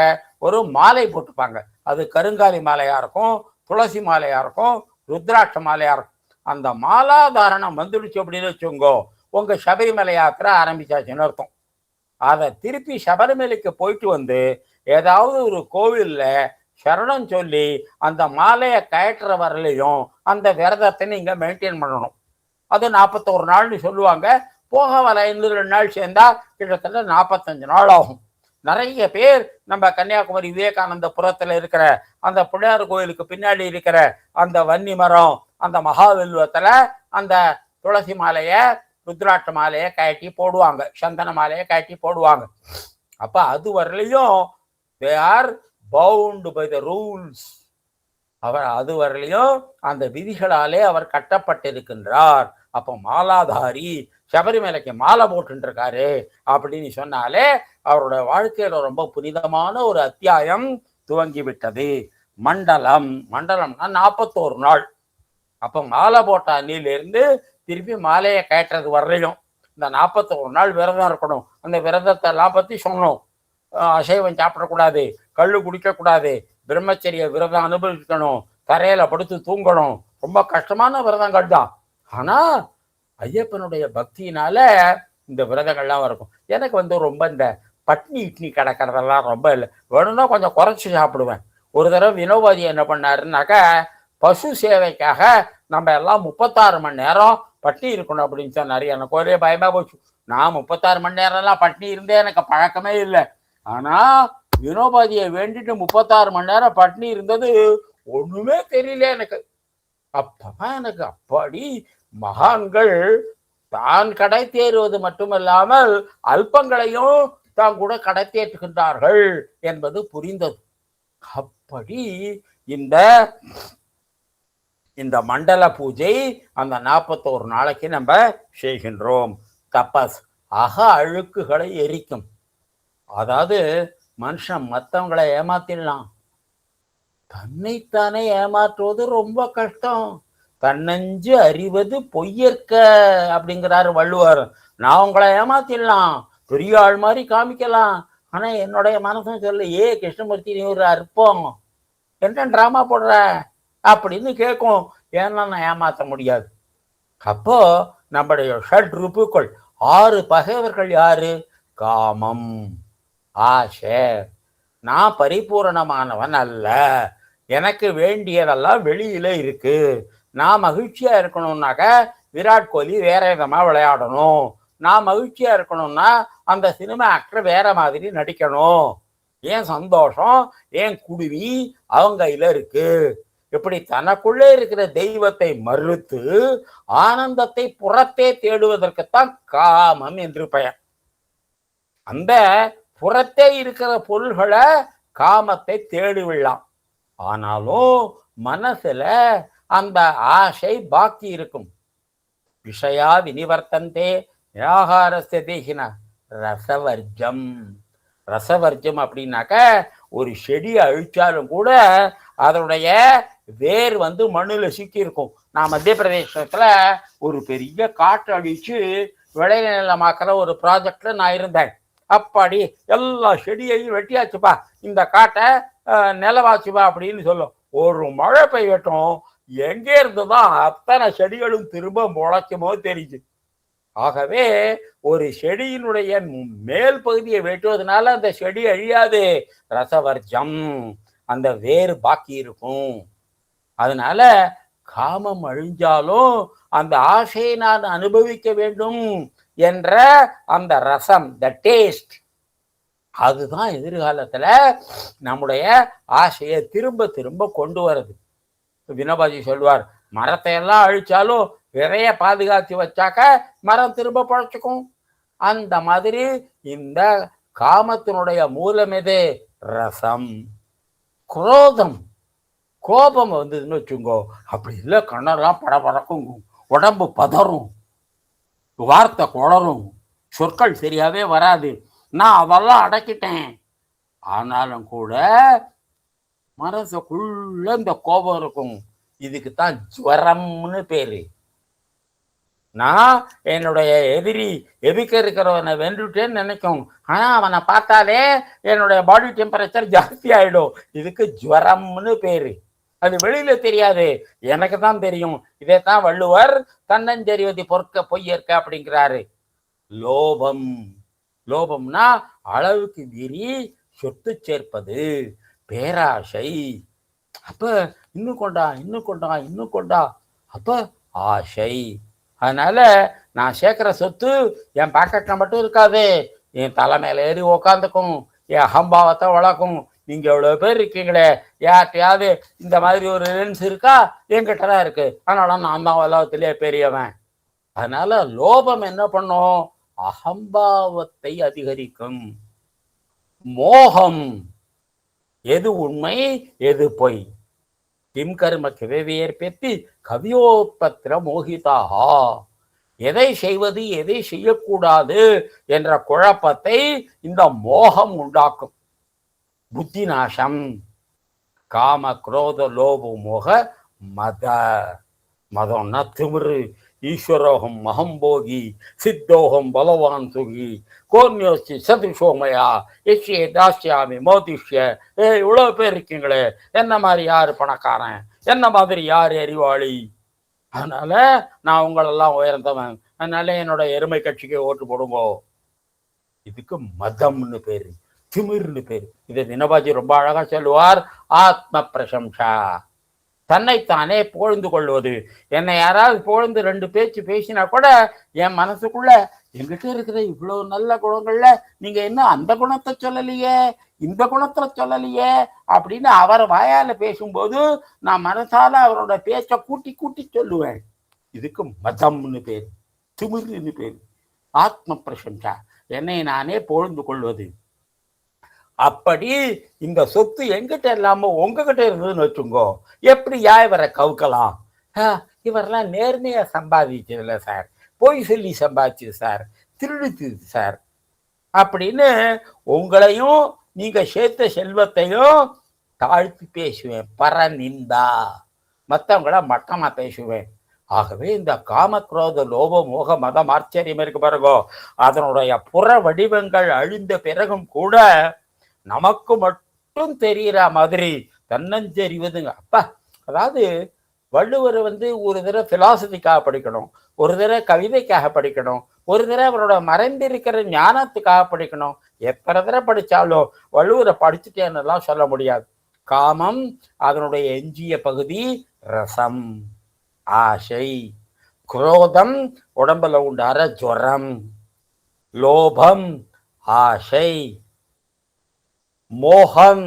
ஒரு மாலை போட்டுப்பாங்க. அது கருங்காலி மாலையா இருக்கும், துளசி மாலையா இருக்கும், ருத்ராட்ச மாலையா இருக்கும். அந்த மாலாதாரணம் வந்துடுச்சு அப்படின்னு வச்சுங்கோ, உங்க சபரிமலை யாத்திரை ஆரம்பிச்சாச்சுன்னு அர்த்தம். அதை திருப்பி சபரிமலைக்கு போயிட்டு வந்து ஏதாவது ஒரு கோவில்ல சரணம் சொல்லி அந்த மாலையை கயற்ற வரலையும் அந்த விரதத்தை நீங்க மெயின்டைன் பண்ணணும். அது 41 நாள்னு சொல்லுவாங்க. போக வர 2 நாள் சேர்ந்தா கிட்டத்தட்ட 45 நாள் ஆகும். நிறைய பேர் நம்ம கன்னியாகுமரி விவேகானந்த புரத்துல இருக்கிற அந்த பிள்ளையார் கோயிலுக்கு பின்னாடி இருக்கிற அந்த வன்னி மரம், அந்த மகாவில்வத்துல அந்த துளசி மாலைய ருத்ராட்ச மாலையை கட்டி போடுவாங்க, சந்தன மாலையை கட்டி போடுவாங்க. அப்ப அது வரலையும் they are bound by the rules. அவர் அது வரலையும் அந்த விதிகளாலே அவர் கட்டப்பட்டிருக்கின்றார். அப்போ மாலாதாரி சபரிமலைக்கு மாலை போட்டு இருக்காரு அப்படின்னு சொன்னாலே அவருடைய வாழ்க்கையில ரொம்ப புனிதமான ஒரு அத்தியாயம் துவங்கி விட்டது. மண்டலம், மண்டலம்னா 41 நாள். அப்போ மாலை போட்ட அன்னிலிருந்து திருப்பி மாலையை கயற்றது வரையும் இந்த 41 நாள் விரதம் இருக்கணும். அந்த விரதத்தை எல்லாம் பத்தி சொன்னோம். அசைவம் சாப்பிடக்கூடாது, கள்ளு குடிக்கக்கூடாது, பிரம்மச்சரிய விரதம் அனுபவிக்கணும், தரையில படுத்து தூங்கணும். ரொம்ப கஷ்டமான விரதங்கள் தான். ஆனா ஐயப்பனுடைய பக்தியினால இந்த விரதங்கள்லாம் இருக்கும். எனக்கு ரொம்ப இந்த பட்னி இட்னி கிடக்கிறதெல்லாம் ரொம்ப இல்லை, வேணும்னா கொஞ்சம் குறைச்சி சாப்பிடுவேன். ஒரு தடவை வினோபாதி என்ன பண்ணாருன்னாக்கா, பசு சேவைக்காக நம்ம எல்லாம் 36 மணி நேரம் பட்னி இருக்கணும் அப்படின்னு சொன்னாரு. எனக்கு ஒரே பயமா போச்சு. நான் 36 மணி நேரம்லாம் பட்னி இருந்தே எனக்கு பழக்கமே இல்லை. ஆனா வினோபாதியை வேண்டிட்டு 36 மணி நேரம் பட்னி இருந்தது ஒண்ணுமே தெரியல எனக்கு. அப்பதான் எனக்கு அப்பாடி மகான்கள் தான் கடை தேறுவது மட்டுமல்லாமல் அல்பங்களையும் தான் கூட கடை தேற்றுகின்றார்கள் என்பது புரிந்தது. அப்படி இந்த மண்டல பூஜை அந்த 41 நாளைக்கு நம்ம செய்கின்றோம். தபஸ் அக அழுக்குகளை எரிக்கும். அதாவது மனுஷன் மற்றவங்களை ஏமாத்திடலாம், தன்னைத்தானே ஏமாற்றுவது ரொம்ப கஷ்டம். தன்னஞ்சு அறிவது பொய்யற்க அப்படிங்கிறாரு வள்ளுவர். நான் உங்களை ஏமாத்திடலாம், பெரிய ஆள் மாதிரி காமிக்கலாம், ஆனா என்னுடைய மனசும் சொல்ல, கிருஷ்ணமூர்த்தி நீ ஒரு அற்பம், என்ன டிராமா போடுற அப்படின்னு கேட்கும். ஏன்னா நான் ஏமாற்ற முடியாது. அப்போ நம்முடைய ஷட்ருப்புக்கள் 6 பகைவர்கள் யாரு? காமம், ஆசை. நான் பரிபூரணமானவன் அல்ல, எனக்கு வேண்டியதெல்லாம் வெளியில இருக்கு. நான் மகிழ்ச்சியா இருக்கணும்னாக்க விராட் கோலி வேற விதமா விளையாடணும். நான் மகிழ்ச்சியா இருக்கணும்னா அந்த சினிமா ஆக்டர் வேற மாதிரி நடிக்கணும். ஏன் சந்தோஷம், ஏன் குடுமி அவங்க கையில இருக்கு. இப்படி தனக்குள்ளே இருக்கிற தெய்வத்தை மறுத்து ஆனந்தத்தை புறத்தே தேடுவதற்குத்தான் காமம் என்று பெயர். அந்த புறத்தே இருக்கிற பொருள்களை காமத்தை தேடிவிடலாம். ஆனாலும் மனசுல அந்த ஆசை பாக்கி இருக்கும். விஷயா வினிவர்த்தந்தே நிராகாரஸ்ய தேகின ரசவர்ஜம். ரசவர்ஜம் அப்படின்னாக்க ஒரு செடியை அழிச்சாலும் கூட அதனுடைய வேர் மண்ணுல சிக்கி இருக்கும். நான் மத்திய பிரதேசத்துல ஒரு பெரிய காற்று அழிச்சு விளைநிலமாக்குற ஒரு ப்ராஜெக்ட்ல நான் இருந்தேன். அப்பாடி எல்லா செடியையும் வெட்டியாச்சுப்பா, இந்த காட்டை நிலவாச்சுப்பா அப்படின்னு சொல்லும். ஒரு மழை பெய்யட்டும், எங்கே இருந்துதான் அத்தனை செடிகளும் திரும்ப முளைக்குமோ தெரியுது. ஆகவே ஒரு செடியினுடைய மேல் பகுதியை வெட்டுவதனால அந்த செடி அழியாது, ரசவர்ஜம், அந்த வேறு பாக்கி இருக்கும். அதனால காமம் அழிஞ்சாலும் அந்த ஆசையை நான் அனுபவிக்க வேண்டும் என்ற அந்த ரசம், த டேஸ்ட், அதுதான் எதிர்காலத்துல நம்முடைய ஆசையை திரும்ப திரும்ப கொண்டு வருது. வினோபாஜி சொல்வார், மரத்தை எல்லாம் அழிச்சாலும் விரைய பாதுகாத்து வச்சாக்க மரம் திரும்ப பழச்சுக்கும். அந்த மாதிரி இந்த காமத்தினுடைய மூலம் எது? ரசம். குரோதம், கோபம் வந்ததுன்னு வச்சுங்கோ, அப்படி இல்லை கண்ணெல்லாம் படபடக்கும், உடம்பு பதறும், வார்த்தை குளரும், சொற்கள் சரியாவே வராது. நான் அதெல்லாம் அடக்கிட்டேன். ஆனாலும் கூட மனசுக்குள்ள இந்த கோபம் இருக்கும். இதுக்கு தான் ஜுவரம்னு பேரு. நான் என்னுடைய எதிரி எதுக்க இருக்கிறவனை வென்றுட்டேன்னு நினைக்கும். ஆனா அவனை பார்த்தாலே என்னுடைய பாடி டெம்பரேச்சர் ஜாஸ்தி ஆயிடும். இதுக்கு ஜுவரம்னு பேரு. அது வெளியில தெரியாது, எனக்கு தான் தெரியும். இதைத்தான் வள்ளுவர் தன்னஞ்செறிவதி பொறுக்க பொய்யற்க அப்படிங்கிறாரு. லோபம், லோபம்னா அளவுக்கு மீறி சொத்து சேர்ப்பது, பேராசை. அப்ப இன்னும் கொண்டா, இன்னும் கொண்டா, இன்னும் கொண்டா, அப்ப ஆசை. அதனால நான் சேர்க்கிற சொத்து என் பாக்கெட்ல மட்டும் இருக்காது, என் தலை மேல ஏறி உக்காந்துக்கும், என் அகம்பாவத்தை வளர்க்கும். நீங்க எவ்வளவு பேர் இருக்கீங்களே, யார்கிட்டயாவது இந்த மாதிரி ஒரு லென்ஸ் இருக்கா? என்கிட்ட தான் இருக்கு, அதனால நான் தான் உலகத்திலே பெரியவன். அதனால லோபம் என்ன பண்ணும்? அகம்பாவத்தை அதிகரிக்கும். மோகம், எது உண்மை எது பொய், கிம் கர்ம கிவேவேற்பெத்தி கவியோபத்திர மோகிதாகா, எதை செய்வது எதை செய்யக்கூடாது என்ற குழப்பத்தை இந்த மோகம் உண்டாக்கும். புத்தி நாசம். காம குரோத லோப மோக மத. மதம்னா திமிரு. ஈஸ்வரோகம் மகம்போகி சித்தோகம் பலவான் சுகி கோர்ணியோசி சதுஷோமயா எஸ்யே தாஸ்யாமி மோதிஷ்ய. இவ்வளோ பேர் இருக்கீங்களே, என்ன மாதிரி யாரு பணக்காரன், என்ன மாதிரி யாரு அறிவாளி, அதனால நான் உங்களெல்லாம் உயர்ந்தவன், அதனால என்னோட எருமை கட்சிக்கு ஓட்டு போடுங்கோ. இதுக்கு மதம்னு பேரு, திமிர்னு பேரு. இதை தினபாஜி ரொம்ப அழகா சொல்லுவார். ஆத்ம பிரசம்சா, தன்னைத்தானே புகழ்ந்து கொள்வது. என்னை யாராவது புகழ்ந்து 2 பேச்சு பேசினா கூட என் மனசுக்குள்ள எங்கிட்ட இருக்கிற இவ்வளவு நல்ல குணங்கள்ல நீங்க என்ன அந்த குணத்தை சொல்லலையே, இந்த குணத்தை சொல்லலையே அப்படின்னு அவர் வாயால பேசும்போது நான் மனசால அவரோட பேச்சை கூட்டி கூட்டி சொல்லுவேன். இதுக்கு மதம்னு பேரு, திமிர்னு பேரு. ஆத்ம பிரசம்சா, என்னை நானே புகழ்ந்து கொள்வது. அப்படி இந்த சொத்து எங்கிட்ட இல்லாம உங்ககிட்ட இருந்ததுன்னு வச்சுங்கோ, எப்படியா இவரை கவுக்கலாம்? இவரெல்லாம் நேர்மையா சம்பாதிச்சதில்ல சார், பொய் சொல்லி சம்பாதிச்சது சார், திருடுச்சு சார் அப்படின்னு உங்களையும் நீங்க சேர்த்த செல்வத்தையும் தாழ்த்தி பேசுவேன். பரநிந்தா, மற்றவங்கள மட்டமா பேசுவேன். ஆகவே இந்த காமக்ரோத லோப மோக மதம் ஆச்சரியம் இருக்கு பாருங்கோ, அதனுடைய புற வடிவங்கள் அழிந்த பிறகும் கூட நமக்கு மட்டும் தெரிகிற மாதிரி தன்னஞ்செறிவதுங்க. அப்பா, அதாவது வள்ளுவர் ஒரு தடவை பிலாசபிக்காக படிக்கணும், ஒரு தடவை கவிதைக்காக படிக்கணும், ஒரு தடவை அவரோட மறைந்திருக்கிற ஞானத்துக்காக படிக்கணும். எத்தனை தடவை படிச்சாலும் வள்ளுவரை படிச்சுட்டேன்னுலாம் சொல்ல முடியாது. காமம் அதனுடைய எஞ்சிய பகுதி ரசம், ஆசை. குரோதம் உடம்புல உண்டார ஜுரம், லோபம் ஆசை, மோகம்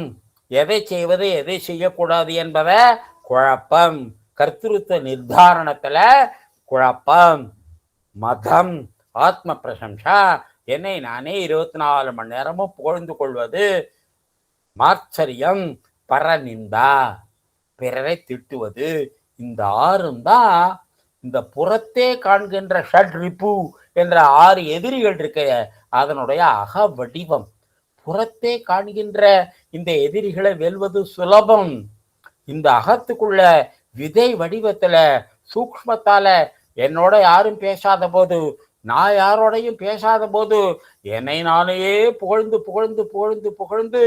எதை செய்வது எதை செய்யக்கூடாது என்பத குழப்பம், கர்த்திருத்த நிர்தாரணத்துல குழப்பம், மதம் ஆத்ம பிரசம்சா என்னை நானே 24 மணி நேரமும் புகழ்ந்து கொள்வது, மாச்சரியம் பரநிந்தா பிறரை திட்டுவது. இந்த 6 தான் இந்த புறத்தே காண்கின்ற ஷட் ரிப்பு என்ற 6 எதிரிகள் இருக்க அதனுடைய அக வடிவம். புறத்தே காண்கின்ற இந்த எதிரிகளை வெல்வது சுலபம். இந்த அகத்துக்குள்ள விதை வடிவத்துல சூக்ஷ்மத்தால என்னோட யாரும் பேசாத போது, நான் யாரோடையும் பேசாத போது என்னை நானே புகழ்ந்து புகழ்ந்து புகழ்ந்து புகழ்ந்து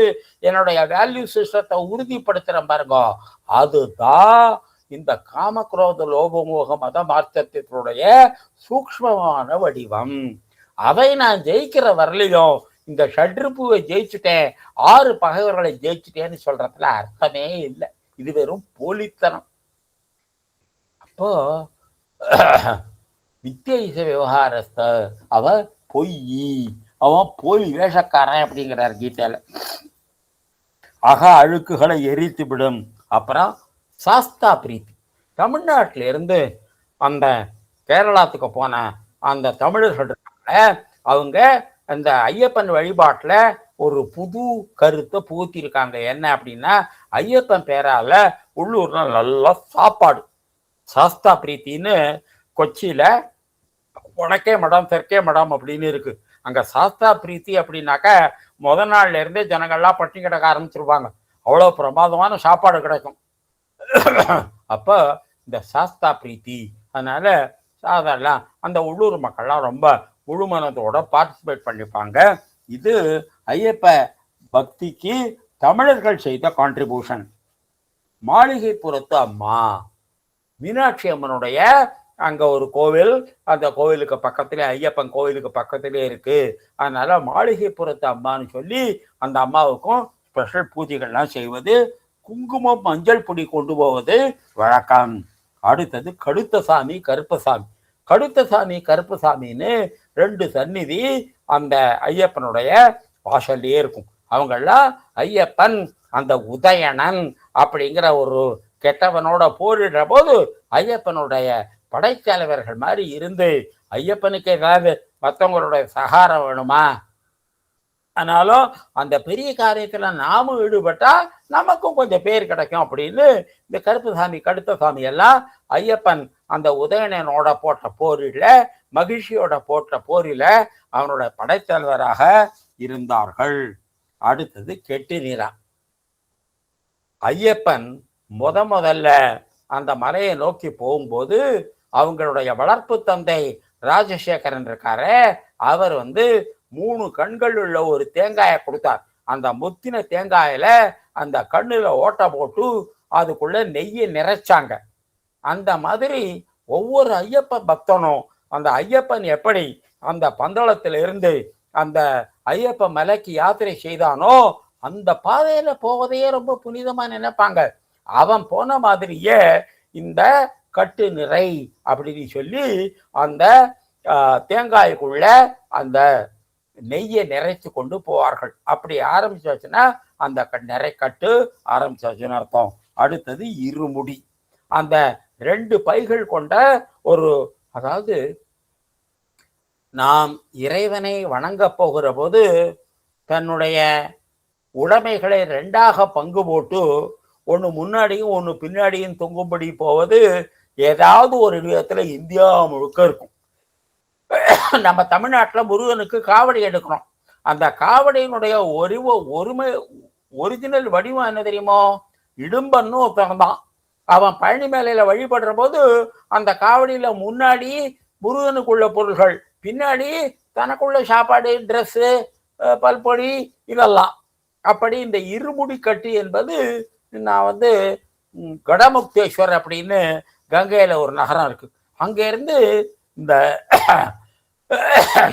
என்னுடைய வேல்யூ சிஸ்டத்தை உறுதிப்படுத்துறேன் பாருங்க. அதுதான் இந்த காமக்ரோத லோபமோக மத மார்க்கத்தினுடைய சூக்ஷ்மமான வடிவம். அதை நான் ஜெயிக்கிற வரலையும் இந்த ஷட்ருப்புவை ஜெயிச்சுட்டேன், 6 பகைவர்களை ஜெயிச்சுட்டேன்னு சொல்றதுல அர்த்தமே இல்லை. இது வெறும் போலித்தனம். அப்போ நித்திய விவகாரஸ்த அவன் பொய், அவன் போலி வேஷக்காரன் அப்படிங்கிறார் கீதையில. அக அழுக்குகளை எரித்து விடும். அப்புறம் சாஸ்தா பிரீத்தி. தமிழ்நாட்டில இருந்து அந்த கேரளாத்துக்கு போன அந்த தமிழர்கள் இருக்காங்க, அவங்க அந்த ஐயப்பன் வழிபாட்டுல ஒரு புது கருத்தை புகுத்திருக்காங்க. என்ன அப்படின்னா, ஐயப்பன் பேரால உள்ளூர்ல நல்லா சாப்பாடு. சாஸ்தா பிரீத்தின்னு கொச்சியில வடக்கே மடம் தெற்கே மடம் அப்படின்னு இருக்கு. அங்க சாஸ்தா பிரீத்தி அப்படின்னாக்க முத நாள்ல இருந்தே ஜனங்கள்லாம் பட்டி கிடக்க ஆரம்பிச்சிருவாங்க. அவ்வளவு பிரமாதமான சாப்பாடு கிடைக்கும். அப்ப இந்த சாஸ்தா பிரீத்தி, அதனால சாதாரண அந்த உள்ளூர் மக்கள்லாம் ரொம்ப முழுமனத்தோட பார்ட்டிசிபேட் பண்ணிப்பாங்க. இது ஐயப்ப பக்திக்கு தமிழர்கள் செய்த கான்ட்ரிபியூஷன். மாளிகைப்புறத்து அம்மா மீனாட்சி அம்மனுடைய அங்க ஒரு கோவில், அந்த கோவிலுக்கு பக்கத்திலே ஐயப்பன் கோவிலுக்கு பக்கத்திலே இருக்கு. அதனால மாளிகைப்புறத்து அம்மான்னு சொல்லி அந்த அம்மாவுக்கும் ஸ்பெஷல் பூஜைகள்லாம் செய்வது, குங்குமம் மஞ்சள் பொடி கொண்டு போவது வழக்கம். அடுத்தது கடுத்தசாமி கருப்பசாமி. கடுத்தசாமி கருப்பசாமின்னு 2 சந்நிதி அந்த ஐயப்பனுடைய வாசல்லே இருக்கும். அவங்கெல்லாம் ஐயப்பன் அந்த உதயணன் அப்படிங்கிற ஒரு கெட்டவனோட போரிடுற போது ஐயப்பனுடைய படைத்தலைவர்கள் மாதிரி இருந்து, ஐயப்பனுக்கு ஏதாவது மற்றவங்களுடைய சகாரம் வேணுமா, ஆனாலும் அந்த பெரிய காரியத்துல நாமும் ஈடுபட்டா நமக்கும் கொஞ்சம் பேர் கிடைக்கும் அப்படின்னு இந்த கருப்புசாமி கடுத்தசாமி எல்லாம் ஐயப்பன் அந்த உதயணனோட போட்ட போரில, மகிழ்ச்சியோட போட்ட போரில அவனோட படைத்தலைவராக இருந்தார்கள். அடுத்தது கெட்டு நீரா. ஐயப்பன் முதல்ல அந்த மலையை நோக்கி போகும்போது அவங்களுடைய வளர்ப்பு தந்தை ராஜசேகரன் இருக்காரு, அவர் 3 கண்கள் உள்ள ஒரு தேங்காயை கொடுத்தார். அந்த முத்தின தேங்காயில அந்த கண்ணுல ஓட்ட போட்டு அதுக்குள்ள நெய்யை நிறைச்சாங்க. அந்த மாதிரி ஒவ்வொரு ஐயப்ப பக்தனும் அந்த ஐயப்பன் எப்படி அந்த பந்தளத்துல இருந்து அந்த ஐயப்ப மலைக்கு யாத்திரை செய்தானோ அந்த பாதையில போவதையே ரொம்ப புனிதமா நினைப்பாங்க. அவன் போன மாதிரியே இந்த கட்டு நிறை அப்படின்னு சொல்லி அந்த தேங்காய்க்குள்ள அந்த நெய்யை நிறைச்சு கொண்டு போவார்கள். அப்படி ஆரம்பிச்சாச்சுன்னா அந்த நிறை கட்டு ஆரம்பிச்சாச்சுன்னு அர்த்தம். அடுத்தது இருமுடி. அந்த 2 பைகள் கொண்ட ஒரு, அதாவது நாம் இறைவனை வணங்க போகிற போது தன்னுடைய உடைமைகளை 2ஆக பங்கு போட்டு ஒன்று முன்னாடியும் ஒன்று பின்னாடியும் தொங்கும்படி போவது ஏதாவது ஒரு விதத்துல இந்தியா முழுக்க இருக்கும். நம்ம தமிழ்நாட்டில் முருகனுக்கு காவடி எடுக்கிறோம். அந்த காவடியினுடைய ஒரிஜினல் வடிவம் என்ன தெரியுமோ, இடும்பன்னு ஒருத்தன் தான். அவன் பழனி மேலையில வழிபடுற போது அந்த காவடியில முன்னாடி முருகனுக்குள்ள பொருள்கள், பின்னாடி தனக்குள்ள சாப்பாடு, ட்ரெஸ்ஸு, பல்பொடி இதெல்லாம். அப்படி இந்த இருமுடி கட்டு என்பது நான் கடமுக்தேஸ்வர் அப்படின்னு கங்கையில ஒரு நகரம் இருக்கு. அங்க இருந்து இந்த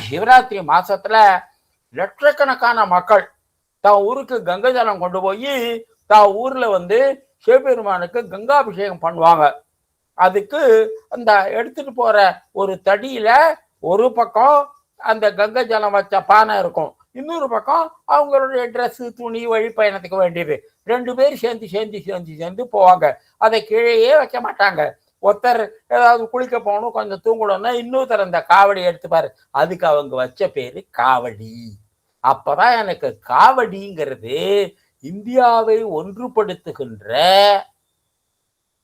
சிவராத்திரி மாசத்துல லட்சக்கணக்கான மக்கள் தான் ஊருக்கு கங்கை ஜலம் கொண்டு போய் தான் ஊர்ல சிவபெருமானுக்கு கங்காபிஷேகம் பண்ணுவாங்க. அதுக்கு அந்த எடுத்துட்டு போற ஒரு தடியில ஒரு பக்கம் அந்த கங்கை ஜலம் வச்ச பானை இருக்கும், இன்னொரு பக்கம் அவங்களுடைய ட்ரெஸ் துணி வழி பயணத்துக்கு வேண்டியது. 2 பேர் சேர்ந்து போவாங்க. அதை கீழேயே வைக்க மாட்டாங்க. ஒருத்தர் ஏதாவது குளிக்க போகணும், கொஞ்சம் தூங்கணும்னா இன்னொருத்தர் அந்த காவடி எடுத்துப்பாரு. அதுக்கு அவங்க வச்ச பேரு காவடி. அப்பதான் எனக்கு காவடிங்கிறது இந்தியாவை ஒன்றுபடுத்துகின்ற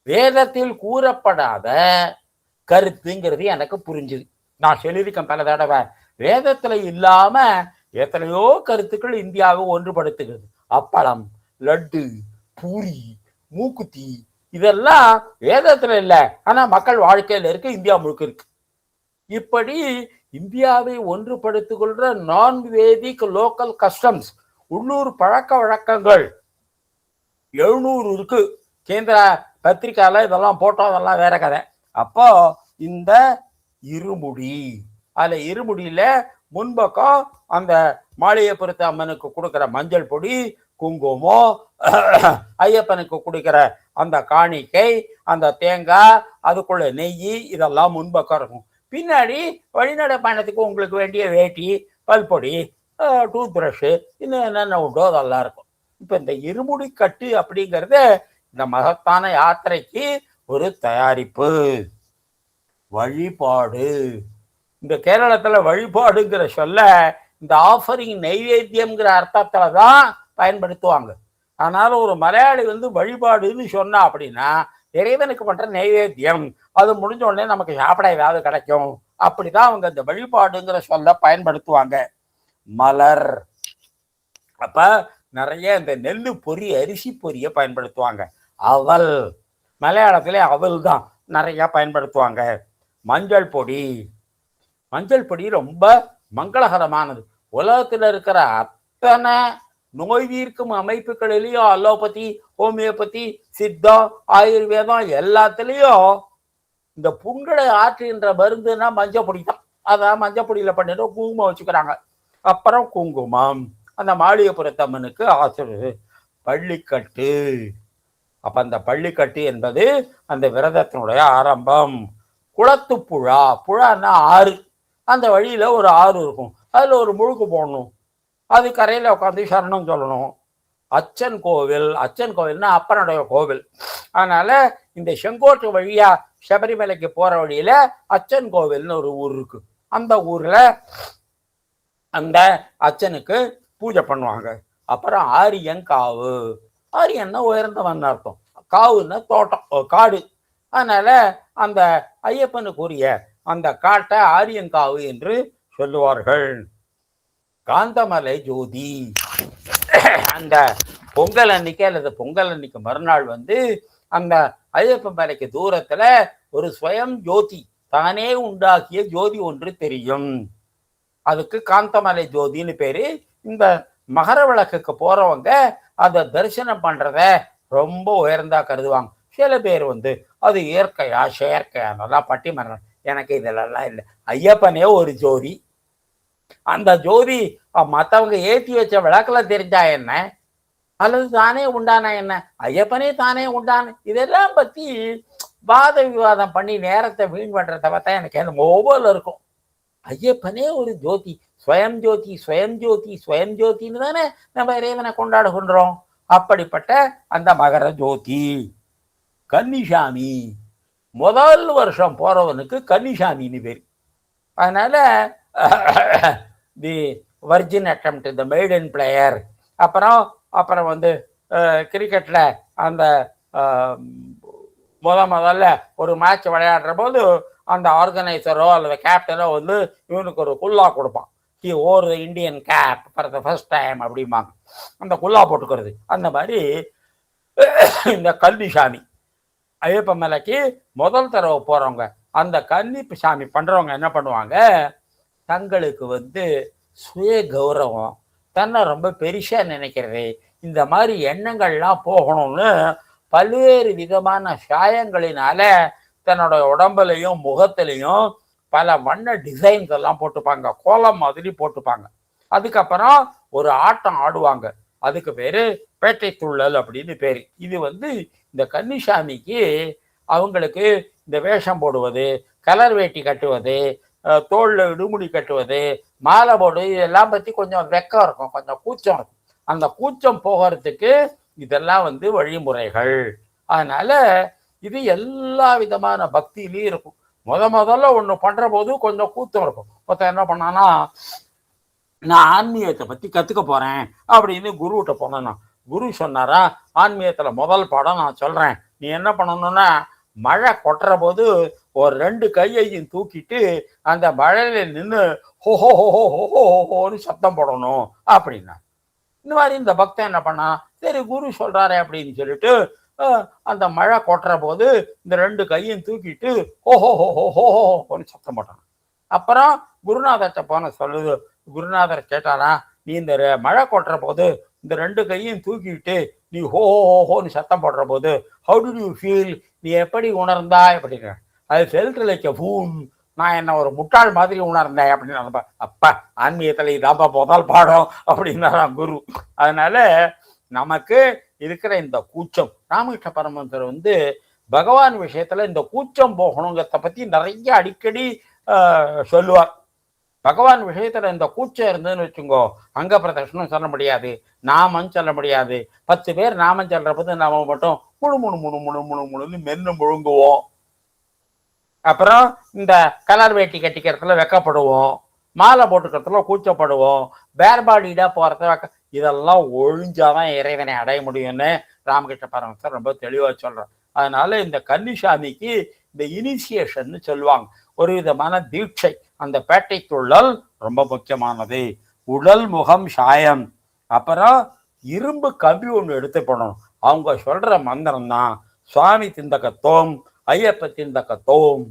வேதத்தில் கூறப்படாத கருத்துங்கிறது எனக்கு புரிஞ்சுது. நான் சொல்லியிருக்கேன் பல தடவை, வேதத்துல இல்லாம எத்தனையோ கருத்துக்கள் இந்தியாவை ஒன்றுபடுத்துகிறது. அப்பளம், லட்டு, பூரி, மூக்குத்தி இதெல்லாம் வேதத்துல இல்லை, ஆனா மக்கள் வாழ்க்கையில இருக்கு, இந்தியா முழுக்க இருக்கு. இப்படி இந்தியாவை ஒன்றுபடுத்திக்கொள்ற நான் வேதிக் லோக்கல் கஸ்டம்ஸ், உள்ளூர் பழக்க வழக்கங்கள் 700 இருக்கு. கேந்திர பத்திரிக்கால இதெல்லாம் போட்டோம், அதெல்லாம் வேற கதை. அப்போ இந்த இருமுடி, அதுல இருமுடியில முன்பக்கம் அந்த மாளிகைப்புறத்து அம்மனுக்கு கொடுக்கிற மஞ்சள் பொடி, குங்குமம், ஐயப்பனுக்கு கொடுக்கிற அந்த காணிக்கை, அந்த தேங்காய், அதுக்குள்ள நெய், இதெல்லாம் முன்பக்கம் இருக்கும். பின்னாடி வழிநடை பயணத்துக்கு உங்களுக்கு வேண்டிய வேட்டி, பல்பொடி, டூத் பிரஷ், இன்னும் என்னென்ன உண்டோ அதெல்லாம் இருக்கும். இப்ப இந்த இருமுடி கட்டு அப்படிங்கிறது இந்த மகத்தான யாத்திரைக்கு ஒரு தயாரிப்பு, வழிபாடு. இந்த கேரளத்துல வழிபாடுங்கிற சொல்ல இந்த ஆஃபரிங் நைவேத்தியம்ங்கிற அர்த்தத்துலதான் பயன்படுத்துவாங்க. அதனால ஒரு மலையாளி வழிபாடுன்னு சொன்னா அப்படின்னா இறைவனுக்கு பண்ற நைவேத்தியம், அது முடிஞ்ச உடனே நமக்கு சாப்பிட ஏதாவது கிடைக்கும், அப்படிதான் அவங்க இந்த வழிபாடுங்கிற சொல்ல பயன்படுத்துவாங்க. மலர், அப்ப நிறைய இந்த நெல்லு பொறி, அரிசி பொரிய பயன்படுத்துவாங்க. அவல், மலையாளத்திலே அவல் தான் நிறைய பயன்படுத்துவாங்க. மஞ்சள் பொடி, மஞ்சள் பொடி ரொம்ப மங்களகரமானது. உலகத்தில் இருக்கிற அத்தனை நோய் தீர்க்கும் அமைப்புகளிலையும், அலோபதி, ஹோமியோபதி, சித்தம், ஆயுர்வேதம் எல்லாத்துலேயும் இந்த புண்களை ஆற்றுகின்ற மருந்துன்னா மஞ்சள் பொடி தான். அதான் மஞ்சள் பொடியில பண்ணிட்டு குங்குமம் வச்சுக்கிறாங்க. அப்புறம் குங்குமம், அந்த மாளிகைப்புறத்தம்மனுக்கு ஆசிரியர். பள்ளிக்கட்டு, அப்ப அந்த பள்ளிக்கட்டு என்பது அந்த விரதத்தினுடைய ஆரம்பம். குளத்துப்புழா, புழான்னா ஆறு, அந்த வழியில ஒரு ஆறு இருக்கும், அதுல ஒரு முழுக்கு போடணும், அது கரையில உட்காந்து சரணம் சொல்லணும். அச்சன் கோவில், அச்சன் கோவில்னா அப்பனுடைய கோவில். அதனால இந்த செங்கோட்டு வழியா சபரிமலைக்கு போற வழியில அச்சன் கோவில்னு ஒரு ஊர் இருக்கு. அந்த ஊர்ல அந்த அச்சனுக்கு பூஜை பண்ணுவாங்க. அப்புறம் ஆரியங்காவு, ஆரியன்னா உயர்ந்தவன் அர்த்தம், காவுன்னா தோட்டம், காடு. அதனால அந்த ஐயப்பனுக்குரிய அந்த காட்டை ஆரியங்காவு என்று சொல்லுவார்கள். காந்தமலை ஜோதி, அந்த பொங்கல் அன்னைக்கு அல்லது பொங்கல் அன்னைக்கு மறுநாள் அந்த ஐயப்பன் மலைக்கு தூரத்துல ஒரு ஸ்வயம் ஜோதி, தானே உண்டாக்கிய ஜோதி ஒன்று தெரியும். அதுக்கு காந்தமலை ஜோதின்னு பேரு. இந்த மகர விளக்குக்கு போறவங்க அதை தரிசனம் பண்றத ரொம்ப உயர்ந்தா கருதுவாங்க. சில பேர் அது இயற்கையா செயற்கையா நல்லா பட்டிமன்றம், எனக்கு இதெல்லாம் இல்லை. ஐயப்பனே ஒரு ஜோதி, அந்த ஜோதி மற்றவங்க ஏற்றி வச்ச விளக்குல தெரிஞ்சா என்ன, அல்லது தானே உண்டான என்ன, ஐயப்பனே தானே உண்டான, இதெல்லாம் பத்தி வாத விவாதம் பண்ணி நேரத்தை வீண் பண்றத பார்த்தா எனக்கு அந்த ஒவ்வொரு இருக்கும். ஐயப்பனே ஒரு ஜோதி, ஸ்வயம் ஜோதி, ஸ்வயம் ஜோதி, ஸ்வயம் ஜோதின்னு தானே நம்ம இறைவனை கொண்டாடுகின்றோம். அப்படிப்பட்ட அந்த மகர ஜோதி. கன்னிசாமி, முதல் வருஷம் போறவனுக்கு கன்னிசாமின்னு பேர். அதனால தி வர்ஜின் அட்டெம்ப்ட், த மெய்டன் பிளேயர். அப்புறம் கிரிக்கெட்ல அந்த முதல்ல ஒரு மேட்ச் விளையாடுற போது அந்த ஆர்கனைசரோ அல்லது கேப்டனோ இவனுக்கு ஒரு குல்லா கொடுப்பான். He wore the Indian cap for the first time அப்படிம்பாங்க, அந்த குல்லா போட்டுக்கிறது. அந்த மாதிரி இந்த கன்னிசாமி, ஐயப்ப மலைக்கு முதல் தடவை போறவங்க, அந்த கன்னி சாமி பண்றவங்க என்ன பண்ணுவாங்க, தங்களுக்கு சுய கௌரவம், தன்னை ரொம்ப பெருசா நினைக்கிறது, இந்த மாதிரி எண்ணங்கள்லாம் போகணும்னு பல்வேறு விதமான சாயங்களினால தன்னோட உடம்புலையும் முகத்திலையும் பல வண்ண டிசைன்ஸ் எல்லாம் போட்டுப்பாங்க, கோலம் மாதிரி போட்டுப்பாங்க. அதுக்கப்புறம் ஒரு ஆட்டம் ஆடுவாங்க, அதுக்கு பேரு பேட்டை துள்ளல் அப்படின்னு பேரு. இது இந்த கன்னிசாமிக்கு அவங்களுக்கு இந்த வேஷம் போடுவது, கலர் வேட்டி கட்டுவது, தோல்ல இடுமுடி கட்டுவது, மாலை போடுவது, இதெல்லாம் பத்தி கொஞ்சம் வெக்கம் இருக்கும், கொஞ்சம் கூச்சம் இருக்கும். அந்த கூச்சம் போகிறதுக்கு இதெல்லாம் வழிமுறைகள். அதனால இது எல்லா விதமான பக்தியிலையும் இருக்கும். முதல்ல ஒண்ணு பண்ற போது கொஞ்சம் கூச்சம் இருக்கும். ஒருத்தன் என்ன பண்ணானா, நான் ஆன்மீகத்தை பத்தி கத்துக்க போறேன் அப்படின்னு குருகிட்ட போனா, குரு சொன்னாரா, ஆன்மீகத்துல முதல் பாடம் நான் சொல்றேன், நீ என்ன பண்ணணும்னா மழை கொட்டுற போது ஒரு 2 கையையும் தூக்கிட்டு அந்த மழையில நின்று ஹோஹோ ஹோஹோ ஹோஹோ ஹோஹோன்னு சத்தம் போடணும் அப்படின்னா. இந்த மாதிரி இந்த பக்தன் என்ன பண்ணா, சரி குரு சொல்றாரு அப்படின்னு சொல்லிட்டு அந்த மழை கொட்டுற போது இந்த 2 கையும் தூக்கிட்டு ஓஹோ ஹோஹோ ஹோஹோன்னு சத்தம் போட்டான். அப்புறம் குருநாதர்கிட்ட போன சொல்லுது, குருநாதர் கேட்டாரா, நீ இந்த மழை கொட்டுற போது இந்த 2 கையும் தூக்கிட்டு நீ ஹோ ஹோன்னு சத்தம் போடுற போது ஹவு டு யூ ஃபீல், நீ எப்படி உணர்ந்தா அப்படிங்கிற. அது ஃபெல்ட் லைக் எ ஃபூல், நான் என்ன ஒரு முட்டாள் மாதிரி உணர்ந்தேன் அப்படின்னு. அப்பா ஆன்மீகத்துல இதாப்பா முதல் பாடம் அப்படின்னாராம் குரு. அதனால நமக்கு இருக்கிற இந்த கூச்சம், ராமகிருஷ்ண பரமஹம்சர் பகவான் விஷயத்துல இந்த கூச்சம் போகணுங்கிறத பத்தி நிறைய அடிக்கடி சொல்லுவார். பகவான் விஷயத்துல இந்த கூச்சம் இருந்ததுன்னு வச்சுங்கோ, அங்க பிரதர்ஷனம் சொல்ல முடியாது, நாமம் சொல்ல முடியாது. 10 பேர் நாமம் சொல்ற போது நாம மட்டும் முழு முழு முழு முழு முழு முழுன்னு மென்னு முழுங்குவோம். அப்புறம் இந்த கலர் வேட்டி கட்டிக்கிறதுல வெக்கப்படுவோம், மாலை போட்டுக்கிறதுல கூச்சப்படுவோம், பேர்பாடியிடா போறத இதெல்லாம் ஒழிஞ்சாதான் இறைவனை அடைய முடியும்னு ராமகிருஷ்ண பரமஹம்சர் ரொம்ப தெளிவா சொல்றார். அதனால இந்த கன்னிசாமிக்கு இந்த இனிஷியேஷன் சொல்லுவாங்க, ஒரு விதமான தீட்சை. அந்த பேட்டை துள்ளல் ரொம்ப முக்கியமானது. உடல் முகம் சாயம், அப்புறம் இரும்பு கம்பி ஒன்று எடுத்து போடணும். அவங்க சொல்ற மந்திரம் தான் சுவாமி திந்தகத்தோம் ஐயப்ப திந்தகத்தோம்.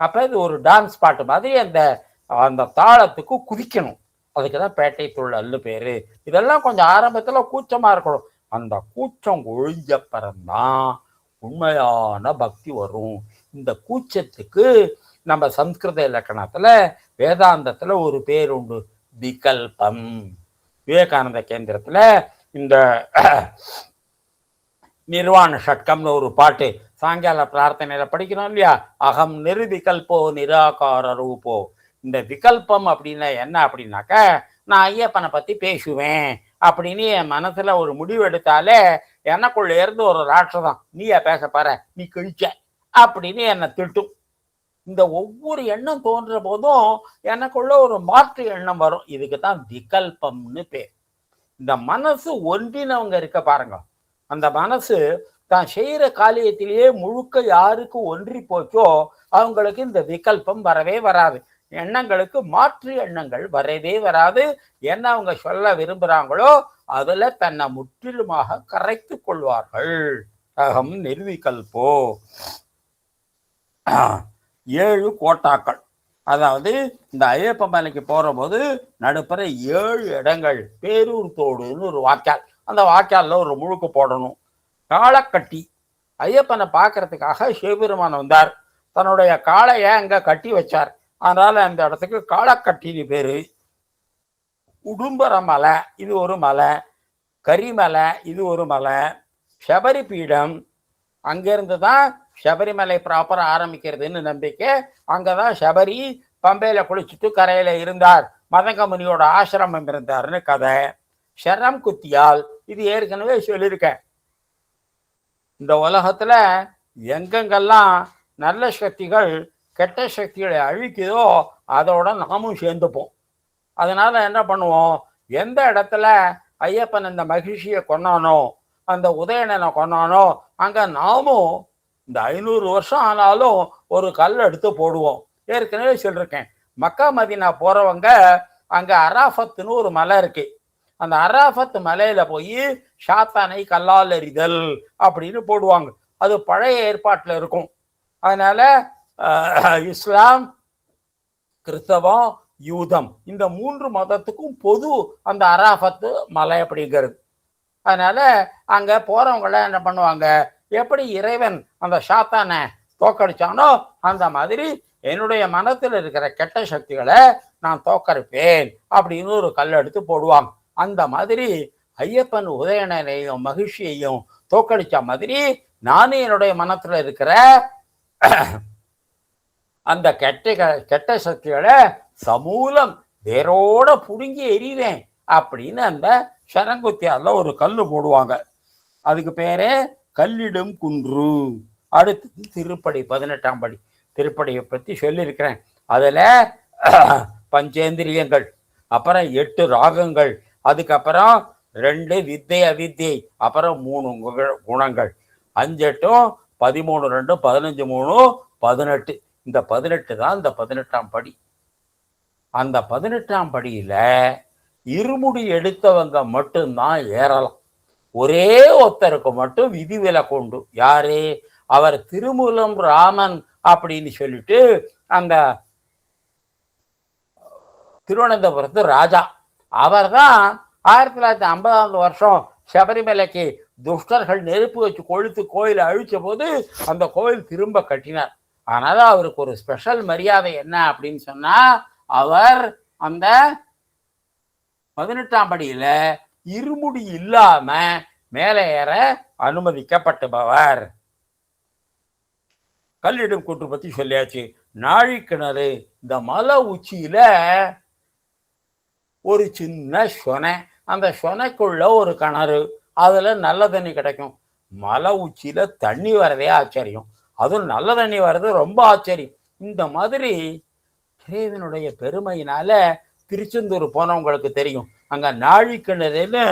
அப்ப இது ஒரு டான்ஸ் பாட்டு மாதிரி அந்த அந்த தாளத்துக்கு குதிக்கணும். அதுக்குதான் பேட்டை துள்ளல்னு பேரு. இதெல்லாம் கொஞ்சம் ஆரம்பத்துல கூச்சமா இருக்கணும். அந்த கூச்சம் ஒழிஞ்ச பிறந்தான் உண்மையான பக்தி வரும். இந்த கூச்சத்துக்கு நம்ம சம்ஸ்கிருத இலக்கணத்துல வேதாந்தத்துல ஒரு பேர் உண்டு, விகல்பம். விவேகானந்த கேந்திரத்துல இந்த நிர்வாண ஷட்கம்னு ஒரு பாட்டு சாயங்கால பிரார்த்தனையில படிக்கிறோம் இல்லையா, அகம் நிர்விகல்போ நிராகார ரூபோ. இந்த விகல்பம் அப்படின்னா என்ன அப்படின்னாக்க, நான் ஐயப்பனை பத்தி பேசுவேன் அப்படின்னு என் மனசுல ஒரு முடிவு எடுத்தாலே எனக்குள்ள இருந்து ஒரு ராட்சதம், நீயா பேச பாரு, நீ கிழிச்ச அப்படின்னு என்னை திட்டும். இந்த ஒவ்வொரு எண்ணம் தோன்ற போதும் எனக்குள்ள ஒரு மாற்று எண்ணம் வரும். இதுக்கு தான் விகல்பம்னு பேர். இந்த மனசு ஒன்றினவங்க இருக்க பாருங்க, அந்த மனசு தான் செய்யற காரியத்திலேயே முழுக்க யாருக்கு ஒன்றி போச்சோ அவங்களுக்கு இந்த விகல்பம் வரவே வராது. எண்ணங்களுக்கு மாற்று எண்ணங்கள் வரவே வராது. என்ன அவங்க சொல்ல விரும்புறாங்களோ அதுல தன்னை முற்றிலுமாக கரைத்து கொள்வார்கள். அகம் நிர்விகல்போ. 7 கோட்டாக்கள், அதாவது இந்த ஐயப்ப மலைக்கு போற போது நடுப்புற 7 இடங்கள், பேரூர் தோடுன்னு ஒரு வாய்க்கால், அந்த வாய்க்கால்ல ஒரு முழுக்கு போடணும். காளக்கட்டி, ஐயப்பனை பார்க்கறதுக்காக சிவபெருமான் வந்தார், தன்னுடைய காளைய அங்க கட்டி வச்சார், அதனால அந்த இடத்துக்கு காளக்கட்டின்னு பேரு. உடும்பர மலை இது ஒரு மலை, கரிமலை இது ஒரு மலை, சபரி பீடம், அங்கிருந்து தான் சபரிமலை ப்ராப்பரா ஆரம்பிக்கிறதுன்னு நம்பிக்கை. அங்கதான் சபரி பம்பையில குளிச்சுட்டு கரையில இருந்தார், மதங்கமுனியோட ஆசிரமம் இருந்தார்னு கதை. ஷரம் குத்தியால், இது ஏற்கனவே சொல்லியிருக்கேன். இந்த உலகத்துல எங்கெங்கெல்லாம் நல்ல சக்திகள் கெட்ட சக்திகளை அழிக்குதோ அதோட நாமும் சேர்ந்துப்போம். அதனால என்ன பண்ணுவோம், எந்த இடத்துல ஐயப்பன் இந்த மகிழ்ச்சியை கொண்டானோ, அந்த உதயணனை கொண்டானோ, அங்க நாமும் இந்த 500 வருஷம் ஆனாலும் ஒரு கல் எடுத்து போடுவோம். ஏற்கனவே சொல்லிருக்கேன், மக்கா மதீனா போறவங்க அங்க அராஃபத்துன்னு ஒரு மலை இருக்கு, அந்த அராஃபத் மலையில போய் ஷாத்தானை கல்லால் எறிதல் அப்படின்னு போடுவாங்க. அது பழைய ஏற்பாட்டுல இருக்கும். அதனால இஸ்லாம், கிறிஸ்தவம், யூதம் இந்த 3 மதத்துக்கும் பொது அந்த அராஃபத்து மலை அப்படிங்கிறது. அதனால அங்க போறவங்கள என்ன பண்ணுவாங்க, எப்படி இறைவன் அந்த சாத்தானை தோக்கடிச்சானோ அந்த மாதிரி என்னுடைய மனத்தில் இருக்கிற கெட்ட சக்திகளை நான் தோக்கடிப்பேன் அப்படின்னு ஒரு கல் எடுத்து போடுவாங்க. அந்த மாதிரி ஐயப்பன் உதயணனையும் மகிழ்ச்சியையும் தோக்கடிச்ச மாதிரி நானும் என்னுடைய மனத்துல இருக்கிற அந்த கெட்ட சக்திகளை சமூலம் வேரோட புடுங்கி எறிவேன் அப்படின்னு அந்த சரங்குத்தியார்ல ஒரு கல் போடுவாங்க. அதுக்கு பேரே கல்லிடும் குன்று. அடுத்து திருப்படி 18ஆம் படி திருப்படியை பத்தி சொல்லியிருக்கிறேன். அதுல பஞ்சேந்திரியங்கள், அப்புறம் 8 ராகங்கள், அதுக்கப்புறம் 2 வித்தை அவித்தை, அப்புறம் 3 குணங்கள், 5 8 13 2 15 3 18. இந்த 18 தான் இந்த 18ஆம் படி. அந்த 18ஆம் படியில இருமுடி எடுத்தவங்க மட்டும்தான் ஏறலாம். ஒரே ஒருத்தருக்கு மட்டும் விதிவிலக்கு உண்டு. யாரு? அவர் திருமூலம் ராமன் அப்படின்னு சொல்லிட்டு அந்த திருவனந்தபுரத்து ராஜா. அவர் தான் 1950ஆம் வருஷம் சபரிமலைக்கு துஷ்டர்கள் நெருப்பு வச்சு கொளுத்து கோயிலை அழிச்ச போது அந்த கோயில் திரும்ப கட்டினார். அதனால அவருக்கு ஒரு ஸ்பெஷல் மரியாதை என்ன அப்படின்னு சொன்னா, அவர் அந்த 18ஆம் படியில இருமுடி இல்லாம மேலே ஏற அனுமதிக்கப்பட்டவர். கல்லிடும் கூட்டு பத்தி சொல்லியாச்சு. நாழிக்கிணறு, இந்த மலை உச்சியில ஒரு சின்ன சொனை, அந்த சொனைக்குள்ள ஒரு கிணறு, அதுல நல்ல தண்ணி கிடைக்கும். மலை உச்சியில தண்ணி வரதே ஆச்சரியம், அதுவும் நல்ல தண்ணி வர்றது ரொம்ப ஆச்சரியம். இந்த மாதிரி இறைவனுடைய பெருமையினால திருச்செந்தூர் போனவங்களுக்கு தெரியும். அங்க நாழிக்கிணறுன்னு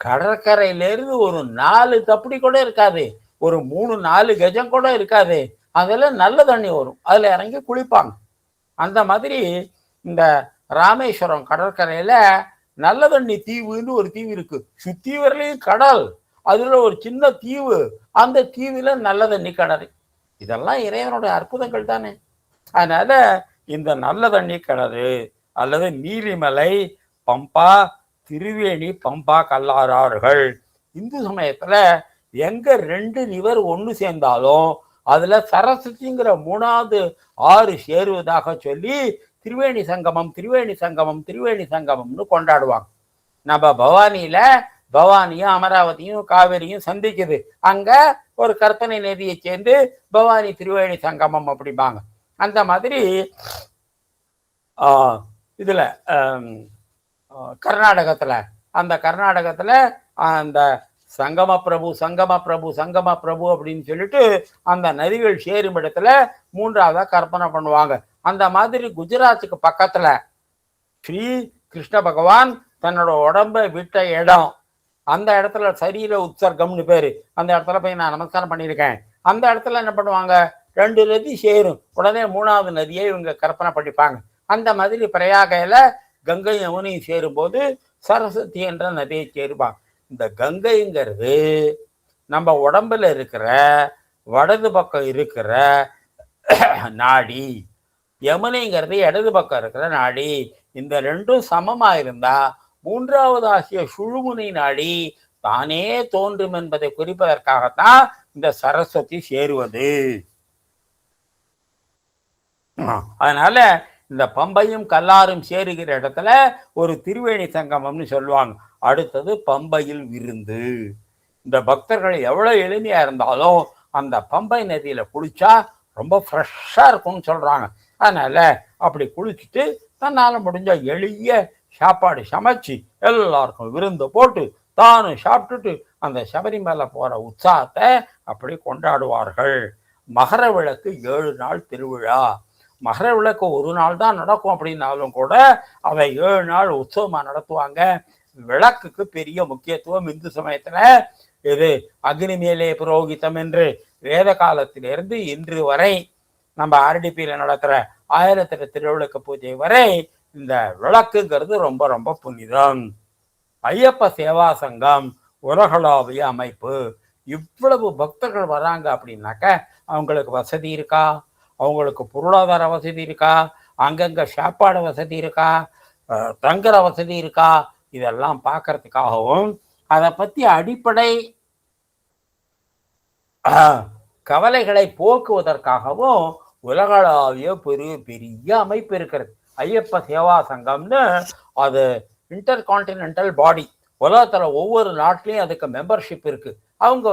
கடற்கரையிலேருந்து ஒரு 4 தப்படி கூட இருக்காது, ஒரு 3-4 கஜம் கூட இருக்காது, அதுல நல்ல தண்ணி வரும், அதுல இறங்கி குளிப்பாங்க. அந்த மாதிரி இந்த ராமேஸ்வரம் கடற்கரையில நல்ல தண்ணி தீவுன்னு ஒரு தீவு இருக்கு. சுத்தி வரலையும் கடல், அதுல ஒரு சின்ன தீவு, அந்த தீவுல நல்ல தண்ணி கிணறு. இதெல்லாம் இறைவனுடைய அற்புதங்கள் தானே. அதனால இந்த நல்ல தண்ணி கிணறு அல்லது நீலிமலை, பம்பா, திருவேணி, பம்பா, கல்லாறாறுகள், இந்து சமயத்துல எங்க 2 ரிவர் ஒன்று சேர்ந்தாலும் அதுல சரஸ்வதிங்கிற 3வது ஆறு சேருவதாக சொல்லி திரிவேணி சங்கமம் திரிவேணி சங்கமம் திரிவேணி சங்கமம்னு கொண்டாடுவாங்க. நம்ம பவானியில பவானியும் அமராவதியும் காவேரியும் சந்திக்குது, அங்க ஒரு கற்பனை நதியை சேர்ந்து பவானி திரிவேணி சங்கமம் அப்படிம்பாங்க. அந்த மாதிரி இதுல கர்நாடகத்துல அந்த சங்கம பிரபு சங்கம பிரபு சங்கம பிரபு அப்படின்னு சொல்லிட்டு அந்த நதிகள் சேரும் இடத்துல 3ஆவதா கற்பனை பண்ணுவாங்க. அந்த மாதிரி குஜராத்துக்கு பக்கத்துல ஸ்ரீ கிருஷ்ண பகவான் தன்னோட உடம்பை விட்ட இடம், அந்த இடத்துல சரீர உற்சர்க்கம்னு பேரு, அந்த இடத்துல போய் நான் நமஸ்காரம் பண்ணியிருக்கேன். அந்த இடத்துல என்ன பண்ணுவாங்க, 2 நதி சேரும், உடனே 3வது நதியை இவங்க கற்பனை பண்ணிப்பாங்க. அந்த மாதிரி பிரயாகையில கங்கை யமுனையும் சேரும்போது சரஸ்வதி என்ற நதியை சேருவாங்க. இந்த கங்கைங்கிறது நம்ம உடம்புல இருக்கிற வடது பக்கம் இருக்கிற நாடி, யமுனைங்கிறது இடது பக்கம் இருக்கிற நாடி. இந்த 2ம் சமமா இருந்தா 3வது ஆகிய சுழுமுனை நாடி தானே தோன்றும் என்பதை குறிப்பதற்காகத்தான் இந்த சரஸ்வதி சேருவது. அதனால இந்த பம்பையும் கல்லாரும் சேருகிற இடத்துல ஒரு திருவேணி சங்கமம்னு சொல்லுவாங்க. அடுத்தது பம்பையில் விருந்து. இந்த பக்தர்கள் எவ்வளவு எளிமையா இருந்தாலும் அந்த பம்பை நதியில குளிச்சா ரொம்ப ஃப்ரெஷ்ஷா இருக்கும்னு சொல்றாங்க. அதனால அப்படி குளிச்சுட்டு தன்னால முடிஞ்ச எளிய சாப்பாடு சமைச்சு எல்லாருக்கும் விருந்து போட்டு தானும் சாப்பிட்டுட்டு அந்த சபரிமலை போற உற்சாகத்தை அப்படி கொண்டாடுவார்கள். மகர விளக்கு 7 நாள் திருவிழா. மகர விளக்கு ஒரு நாள் தான் நடக்கும் அப்படின்னாலும் கூட அதை 7 நாள் உற்சவமா நடத்துவாங்க. விளக்குக்கு பெரிய முக்கியத்துவம் இந்து சமயத்துல. இது அக்னி மேலே புரோகிதம் என்று வேத காலத்திலிருந்து இன்று வரை நம்ம ஆர்டிபியில நடக்கிற 1008 திருவிளக்கு பூஜை வரை இந்த விளக்குங்கிறது ரொம்ப ரொம்ப புனிதம். ஐயப்ப சேவா சங்கம் உலகளாவிய அமைப்பு. இவ்வளவு பக்தர்கள் வராங்க அப்படின்னாக்க அவங்களுக்கு வசதி இருக்கா, அவங்களுக்கு பொருளாதார வசதி இருக்கா, அங்கங்க சாப்பாடு வசதி இருக்கா, தங்குற வசதி இருக்கா, இதெல்லாம் பார்க்கறதுக்காகவும் அதை பற்றி அடிப்படை கவலைகளை போக்குவதற்காகவும் உலகளாவிய பெரிய பெரிய அமைப்பு இருக்கிறது. ஐயப்ப சேவா சங்கம்னு அது இன்டர் கான்டினென்டல் பாடி. உலகத்துல ஒவ்வொரு நாட்டிலையும் அதுக்கு மெம்பர்ஷிப் இருக்கு. அவங்க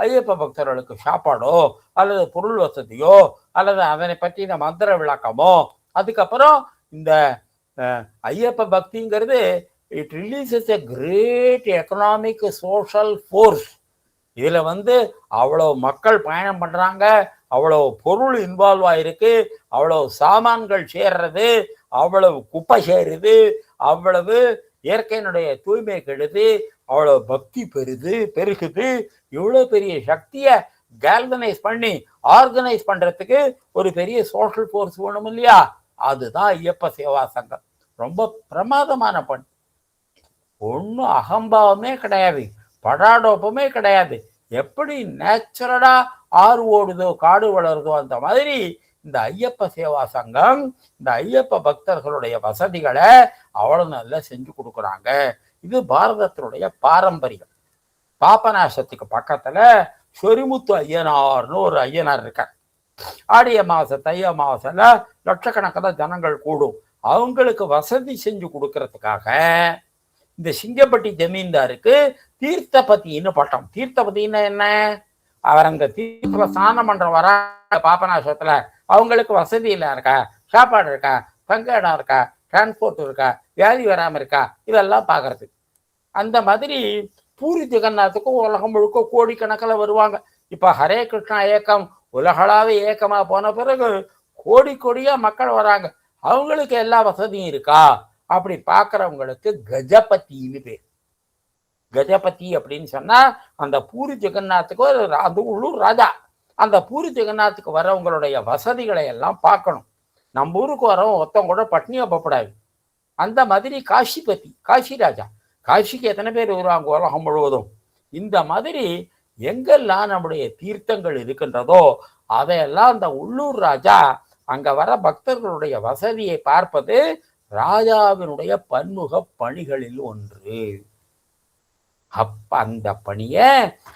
ஐயப்ப பக்தர்களுக்கு சாப்பாடோ அல்லது பொருள் வசதியோ அல்லது அதனை பற்றின மந்திர விளக்கமோ, அதுக்கப்புறம் இந்த ஐயப்ப பக்திங்கிறது it releases a great economic social force. இதுல அவ்வளவு மக்கள் பயணம் பண்றாங்க, அவ்வளவு பொருள் இன்வால்வ் ஆயிருக்கு, அவ்வளவு சாமான்கள் சேர்றது, அவ்வளவு குப்பை சேருது, அவ்வளவு இயற்கையினுடைய தூய்மை கெடுது, அவ்வளவு பக்தி பெருகுது. இவ்வளவு பெரிய சக்தியை கேல்வனைஸ் பண்ணி ஆர்கனைஸ் பண்றதுக்கு ஒரு பெரிய சோஷியல் ஃபோர்ஸ் வேணும் இல்லையா? அதுதான் ஐயப்ப சேவா சங்கம். ரொம்ப பிரமாதமான பணி. ஒன்றும் அகம்பாவமே கிடையாது, படாடோப்பமே கிடையாது. எப்படி நேச்சுரலா ஆறு ஓடுதோ காடு வளருதோ அந்த மாதிரி இந்த ஐயப்ப சேவா சங்கம் இந்த ஐயப்ப பக்தர்களுடைய வசதிகளை அவ்வளவு நல்லா செஞ்சு கொடுக்குறாங்க. இது பாரதத்தினுடைய பாரம்பரியம். பாபநாசத்துக்கு பக்கத்துல சொரிமுத்து ஐயனார்னு ஒரு ஐயனார் இருக்கார். ஆடிய மாச தை அமாவாசையில லட்சக்கணக்கில் ஜனங்கள் கூடும். அவங்களுக்கு வசதி செஞ்சு கொடுக்கறதுக்காக இந்த சிங்கப்பட்டி ஜமீன்தாருக்கு தீர்த்தபதினு பட்டம். தீர்த்தபதினா என்ன? அவர் அங்க தீர்த்த ஸ்நானம் பண்ற வர பாபநாசத்துல அவங்களுக்கு வசதி இல்லை இருக்கா, சாப்பாடு இருக்கா, தங்க இடம் இருக்கா, டிரான்ஸ்போர்ட் இருக்கா, வியாதி வராம இருக்கா, இதெல்லாம் பாக்குறது. அந்த மாதிரி பூரி ஜெகநாத்துக்கும் உலகம் முழுக்க கோடிக்கணக்கில் வருவாங்க. இப்ப ஹரே கிருஷ்ணா இயக்கம் உலகளாவே இயக்கமா போன பிறகு கோடி கோடியா மக்கள் வராங்க. அவங்களுக்கு எல்லா வசதியும் இருக்கா அப்படி பாக்குறவங்களுக்கு கஜபதினு பேர். கஜபதி அப்படின்னு சொன்னா அந்த பூரி ஜெகநாத்துக்கு அந்த உள்ளூர் ராஜா. அந்த பூரி ஜெகநாத்துக்கு வரவங்களுடைய வசதிகளை எல்லாம் பார்க்கணும். நம்ம ஊருக்கு வரவங்க ஒருத்தவங்க கூட பட்னியா போகக்கூடாது. அந்த மாதிரி காசிபதி, காசி ராஜா, காசிக்கு எத்தனை பேர் வருவாங்க உலகம் முழுவதும். இந்த மாதிரி எங்கெல்லாம் நம்முடைய தீர்த்தங்கள் இருக்கின்றதோ அதையெல்லாம் அந்த உள்ளூர் ராஜா அங்க வர பக்தர்களுடைய வசதியை பார்ப்பது ராஜாவினுடைய பன்முக பணிகளில் ஒன்று. அப்ப அந்த பணிய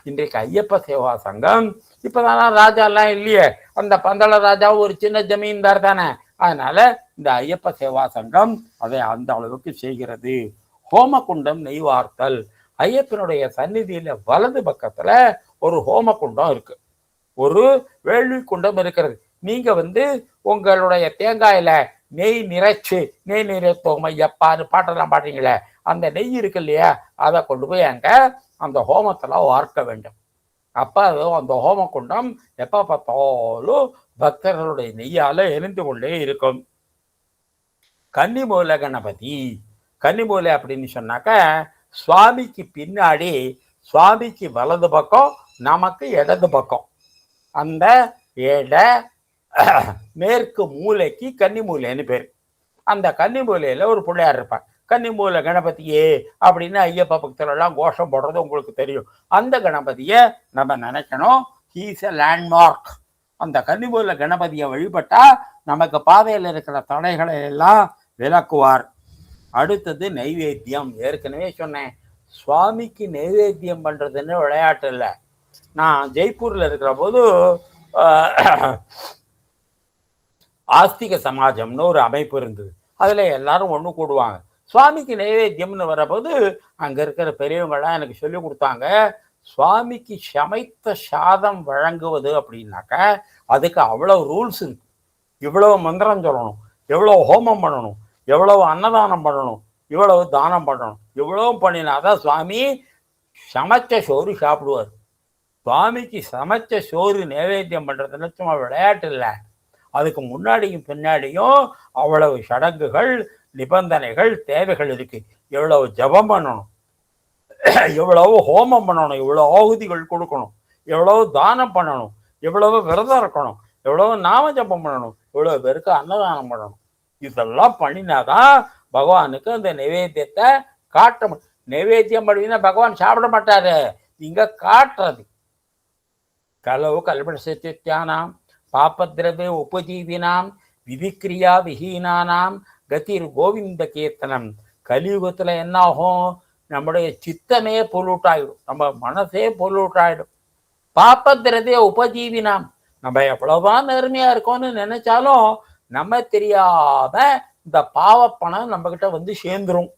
இன்றைக்கு ஐயப்ப சேவா சங்கம், இப்பதானா ராஜா எல்லாம் இல்லையே, அந்த பந்தள ராஜா ஒரு சின்ன ஜமீன்தார் தானே, அதனால இந்த ஐயப்ப சேவா சங்கம் அதை அந்த அளவுக்கு செய்கிறது. ஹோமகுண்டம் நெய்வார்த்தல். ஐயப்பனுடைய சந்நிதியில வலது பக்கத்துல ஒரு ஹோமகுண்டம் இருக்கு, ஒரு வேள்வி குண்டம் இருக்கிறது. நீங்க உங்களுடைய தேங்காயில நெய் நிறைத்தோம் ஐயப்பான்னு பாட்டெல்லாம் பாடுறீங்களே, அந்த நெய் இருக்கு இல்லையா, அதை கொண்டு போய் அங்க அந்த ஹோமத்துல வார்க்க வேண்டும். அப்ப அந்த ஹோம குண்டம் எப்ப பார்த்தாலும் பக்தர்களுடைய நெய்யால எரிந்து கொண்டே இருக்கும். கன்னிமூல கணபதி. கன்னிமூலை அப்படின்னு சொன்னாக்க சுவாமிக்கு பின்னாடி, சுவாமிக்கு வலது பக்கம், நமக்கு இடது பக்கம், அந்த மேற்கு மூலைக்கு கன்னிமூலைன்னு பேர். அந்த கன்னிமூலையில ஒரு பிள்ளையார் இருப்பார். கன்னிமூல கணபதியே அப்படின்னு ஐயப்ப பக்தர்கள்லாம் கோஷம் போடுறது உங்களுக்கு தெரியும். அந்த கணபதியை நம்ம நினைக்கணும். He's a landmark. அந்த கன்னிமூல கணபதியை வழிபட்டா நமக்கு பாதையில் இருக்கிற தடைகளை எல்லாம் விலக்குவார். அடுத்தது நைவேத்தியம். ஏற்கனவே சொன்னேன், சுவாமிக்கு நைவேத்தியம் பண்றதுன்னு விளையாட்டு இல்லை. நான் ஜெய்ப்பூர்ல இருக்கிற போது ஆஸ்திக சமாஜம்னு ஒரு அமைப்பு இருந்தது. அதுல எல்லாரும் ஒண்ணு கூடுவாங்க. சுவாமிக்கு நைவேத்தியம்னு வரபோது அங்க இருக்கிற பெரியவங்களாம் எனக்கு சொல்லி கொடுத்தாங்க, சுவாமிக்கு சமைத்த சாதம் வழங்குவது அப்படின்னாக்க அதுக்கு அவ்வளவு ரூல்ஸ் இருக்கு. இவ்வளவு மந்திரம் சொல்லணும், எவ்வளவு ஹோமம் பண்ணணும், எவ்வளவு அன்னதானம் பண்ணணும், இவ்வளவு தானம் பண்ணணும், இவ்வளவு பண்ணினாதான் சுவாமி சமைச்ச சோறு சாப்பிடுவார். சுவாமிக்கு சமைச்ச சோறு நைவேத்தியம் பண்றதுன்னு சும்மா விளையாட்டு இல்லை. அதுக்கு முன்னாடியும் பின்னாடியும் அவ்வளவு சடங்குகள், நிபந்தனைகள், தேவைகள் இருக்கு. எவ்வளவு ஜபம் பண்ணணும், எவ்வளவு ஹோமம் பண்ணணும், எவ்வளவு ஆகுதிகள் கொடுக்கணும், எவ்வளவு தானம் பண்ணணும், எவ்வளவு விரதம் இருக்கணும், எவ்வளவு நாம ஜபம் பண்ணணும், எவ்வளவு பேருக்கு அன்னதானம் பண்ணணும். இதெல்லாம் பண்ணினாதான் பகவானுக்கு அந்த நைவேத்தியத்தை காட்ட முடியும். நைவேத்தியம் பண்ணினா பகவான் சாப்பிட மாட்டாரு, நீங்க காட்டுறது. கலவு கல்பசத்தியானாம் பாபத்ரவே உபஜீவினாம் விதிக்கிரியா விஹீனானாம் கதிர் கோவிந்த கீர்த்தனம். கலியுகத்துல என்ன ஆகும், நம்முடைய சித்தமே பொல்யூட் ஆயிடும், நம்ம மனசே பொல்யூட் ஆயிடும். பாப்பத்திரதே உபஜீவினாம். நம்ம எவ்வளவுதான் நேர்மையா இருக்கோம்னு நினைச்சாலும் நம்ம தெரியாம இந்த பாவப்பணம் நம்ம கிட்ட வந்து சேர்ந்துரும்.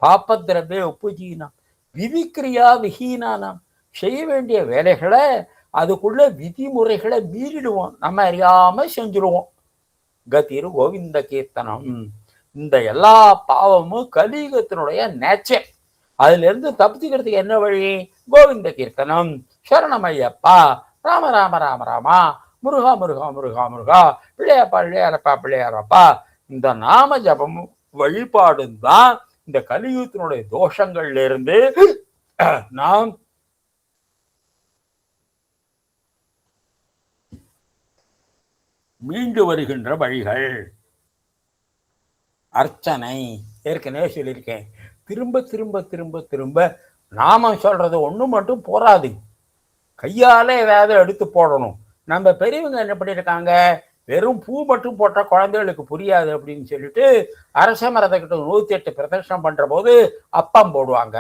பாப்பத்திரதே உபஜீவினாம் விதிக்கிரியா விஹீனானாம். செய்ய வேண்டிய வேலைகளை அதுக்குள்ள விதிமுறைகளை மீறிடுவோம், நம்ம அறியாம செஞ்சிருவோம். கதிரு கோவிந்த கீர்த்தனம். இந்த எல்லா பாவமும் கலியுகத்தினுடைய நேச்சர். அதுல இருந்து தப்பிச்சுக்கிறதுக்கு என்ன வழி? கோவிந்த கீர்த்தனம், சரணமையப்பா, ராம ராம ராம ராமா, முருகா முருகா முருகா முருகா, பிள்ளையப்பா பிள்ளையாரப்பா பிள்ளையாரப்பா. இந்த நாம ஜபம் வழிபாடும் தான் இந்த கலியுகத்தினுடைய தோஷங்கள்ல இருந்து நாம் மீண்டு வருகின்ற வழிகள். அர்ச்சனை ஏற்கனவே சொல்லியிருக்கேன். திரும்ப திரும்ப திரும்ப திரும்ப நாம சொல்றது ஒண்ணு மட்டும் போராது, கையால ஏதாவது எடுத்து போடணும். நம்ம பெரியவங்க என்ன பண்ணியிருக்காங்க, வெறும் பூ மட்டும் போட்டா குழந்தைகளுக்கு புரியாது அப்படின்னு சொல்லிட்டு அரச மரத்துக்கிட்ட 108 பிரதர்ஷனம் பண்ற போது அப்பம் போடுவாங்க,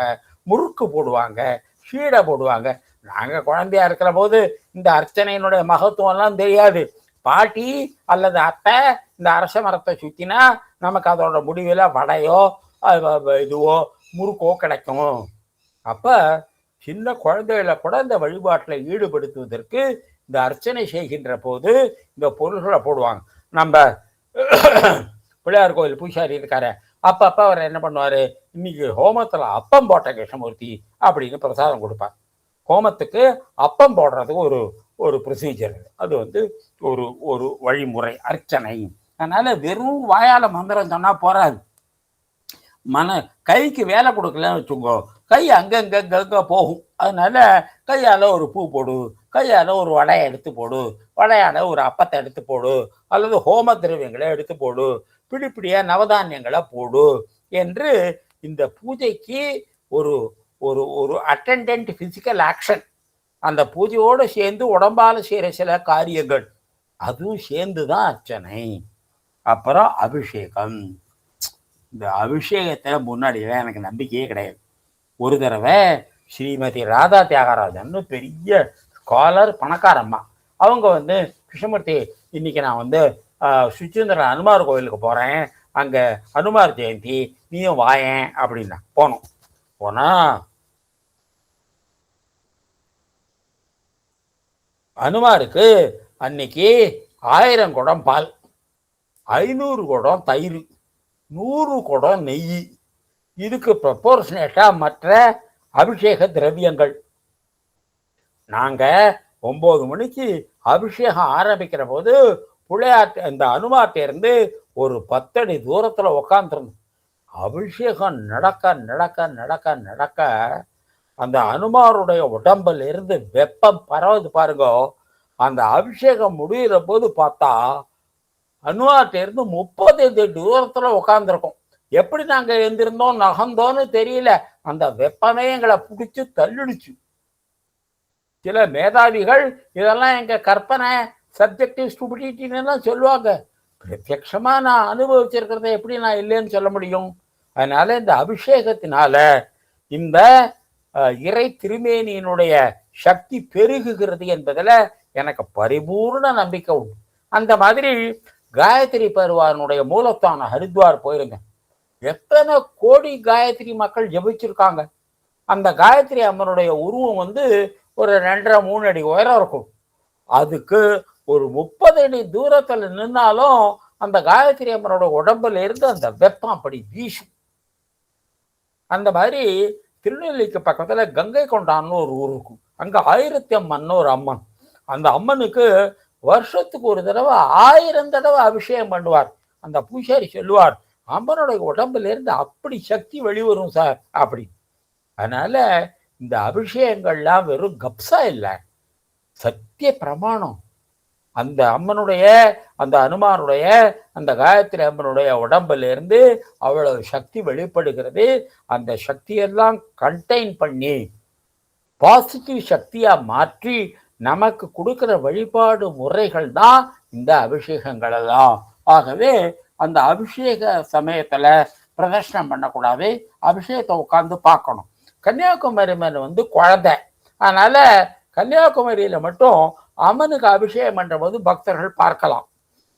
முறுக்கு போடுவாங்க, சீடை போடுவாங்க. நாங்க குழந்தையா இருக்கிற போது இந்த அர்ச்சனையினுடைய மகத்துவம் எல்லாம் தெரியாது. பாட்டி அல்லது அத்தை இந்த அரச மரத்தை சுத்தினா நமக்கு அதோட முடிவில் வடையோ இதுவோ முறுக்கோ கிடைக்கும். அப்ப சின்ன குழந்தைகளை கூட இந்த வழிபாட்டில் ஈடுபடுத்துவதற்கு இந்த அர்ச்சனை செய்கின்ற போது இந்த பொருள்களை போடுவாங்க. நம்ம பிள்ளையார் கோயில் பூசாரி இருக்காரு, அப்பப்ப அவர் என்ன பண்ணுவாரு, இன்னைக்கு ஹோமத்துல அப்பம் போட்ட கிருஷ்ணமூர்த்தி அப்படின்னு பிரசாதம் கொடுப்பார். ஹோமத்துக்கு அப்பம் போடுறதுக்கு ஒரு ஒரு ப்ரொசீஜர், அது வந்து ஒரு ஒரு வழிமுறை அர்ச்சனை. அதனால வெறும் வாயால மந்திரம் சொன்னா போறாது, கைக்கு வேலை கொடுக்கலன்னு வச்சுக்கோ, கை அங்கங்க போகும். அதனால கையால ஒரு பூ போடு, கையால ஒரு வடையை எடுத்து போடு, வடையால ஒரு அப்பத்தை எடுத்து போடு, அல்லது ஹோம திரவியங்களை எடுத்து போடு, பிடிப்பிடியா நவதானியங்களை போடு என்று இந்த பூஜைக்கு ஒரு ஒரு ஒரு அட்டெண்டன்ட் பிசிக்கல் ஆக்ஷன், அந்த பூஜையோடு சேர்ந்து உடம்பால செய்கிற சில காரியங்கள் அதுவும் சேர்ந்துதான் அர்ச்சனை. அப்புறம் அபிஷேகம். இந்த அபிஷேகத்தை முன்னாடியே எனக்கு நம்பிக்கையே கிடையாது. ஒரு தடவை ஸ்ரீமதி ராதா தியாகராஜன் பெரிய ஸ்காலர், பணக்காரம்மா, அவங்க வந்து கிருஷ்ணமூர்த்தி இன்னைக்கு நான் வந்து சுச்சீந்திர அனுமார் கோயிலுக்கு போறேன், அங்க அனுமார் ஜெயந்தி, நீயும் வாயேன் அப்படின்னா போனோம். போனா அனுமாருக்கு அன்னைக்கு 1000 குடம் பால், 500 குடம் தயிர், 100 குடம் நெய், இதுக்கு ப்ரொபோர்ஷனேட்டா மற்ற அபிஷேக திரவியங்கள். நாங்க 9 மணிக்கு அபிஷேகம் ஆரம்பிக்கிற போது பிள்ளையார் இந்த அனுமார்ட்ட இருந்து ஒரு 10 அடி தூரத்துல உக்காந்துருந்தோம். அபிஷேகம் நடக்க நடக்க நடக்க நடக்க அந்த அனுமாருடைய உடம்புல இருந்து வெப்பம் பரவுது பாருங்க. அந்த அபிஷேகம் முடிகிற போது பார்த்தா அனுமார்ட்ட இருந்து 30 அடி தூரத்துல உட்காந்துருக்கோம். எப்படி நாங்க எழுந்திருந்தோம் நகர்ந்தோன்னு தெரியல, அந்த வெப்பமே எங்களை பிடிச்சு தள்ளிடுச்சு. சில மேதாவிகள் இதெல்லாம் எங்க கற்பனை, சப்ஜெக்டிவ் ஸ்டூபிடிட்டின்னு சொல்லுவாங்க. பிரத்யட்சமா நான் அனுபவிச்சிருக்கிறத எப்படி நான் இல்லைன்னு சொல்ல முடியும்? அதனால இந்த அபிஷேகத்தினால இந்த இறை திருமேனியினுடைய சக்தி பெருகுகிறது என்பதுல எனக்கு பரிபூர்ண நம்பிக்கை உண்டு. அந்த மாதிரி காயத்ரி பருவானுடைய மூலத்தான ஹரித்வார் போயிருந்தேன். எத்தனை கோடி காயத்ரி மக்கள் ஜபிச்சிருக்காங்க. அந்த காயத்ரி அம்மனுடைய உருவம் வந்து ஒரு 2.5-3 அடி உயரம் இருக்கும். அதுக்கு ஒரு 30 அடி தூரத்துல நின்னாலும் அந்த காயத்ரி அம்மனோட உடம்புல இருந்து அந்த வெப்பம் அப்படி வீசும். அந்த மாதிரி திருநெல்வேலிக்கு பக்கத்துல கங்கை கொண்டான்னு ஒரு ஊர் இருக்கும். அங்க 1000 அம்மன் ஒரு அம்மன். அந்த அம்மனுக்கு வருஷத்துக்கு ஒரு தடவை 1000 தடவை அபிஷேகம் பண்ணுவார். அந்த பூசாரி சொல்லுவார், அம்மனுடைய உடம்புல இருந்து அப்படி சக்தி வெளிவரும் சார் அப்படி. அதனால இந்த அபிஷேகங்கள்லாம் வெறும் கப்சா இல்லை, சத்திய பிரமாணம். அந்த அம்மனுடைய அந்த அனுமானுடைய அந்த காயத்ரி அம்மனுடைய உடம்புல இருந்து அவ்வளவு சக்தி வெளிப்படுகிறது. அந்த சக்தியெல்லாம் கண்டெயின் பண்ணி பாசிட்டிவ் சக்தியா மாற்றி நமக்கு கொடுக்கிற வழிபாடு முறைகள் தான் இந்த அபிஷேகங்கள் எல்லாம். ஆகவே அந்த அபிஷேக சமயத்துல பிரதர்ஷனம் பண்ணக்கூடாது, அபிஷேகத்தை உட்கார்ந்து பார்க்கணும். கன்னியாகுமரி மேல வந்து குழந்தை, அதனால கன்னியாகுமரியில மட்டும் அம்மனுக்கு அபிஷேகம் பண்ற போது பக்தர்கள் பார்க்கலாம்.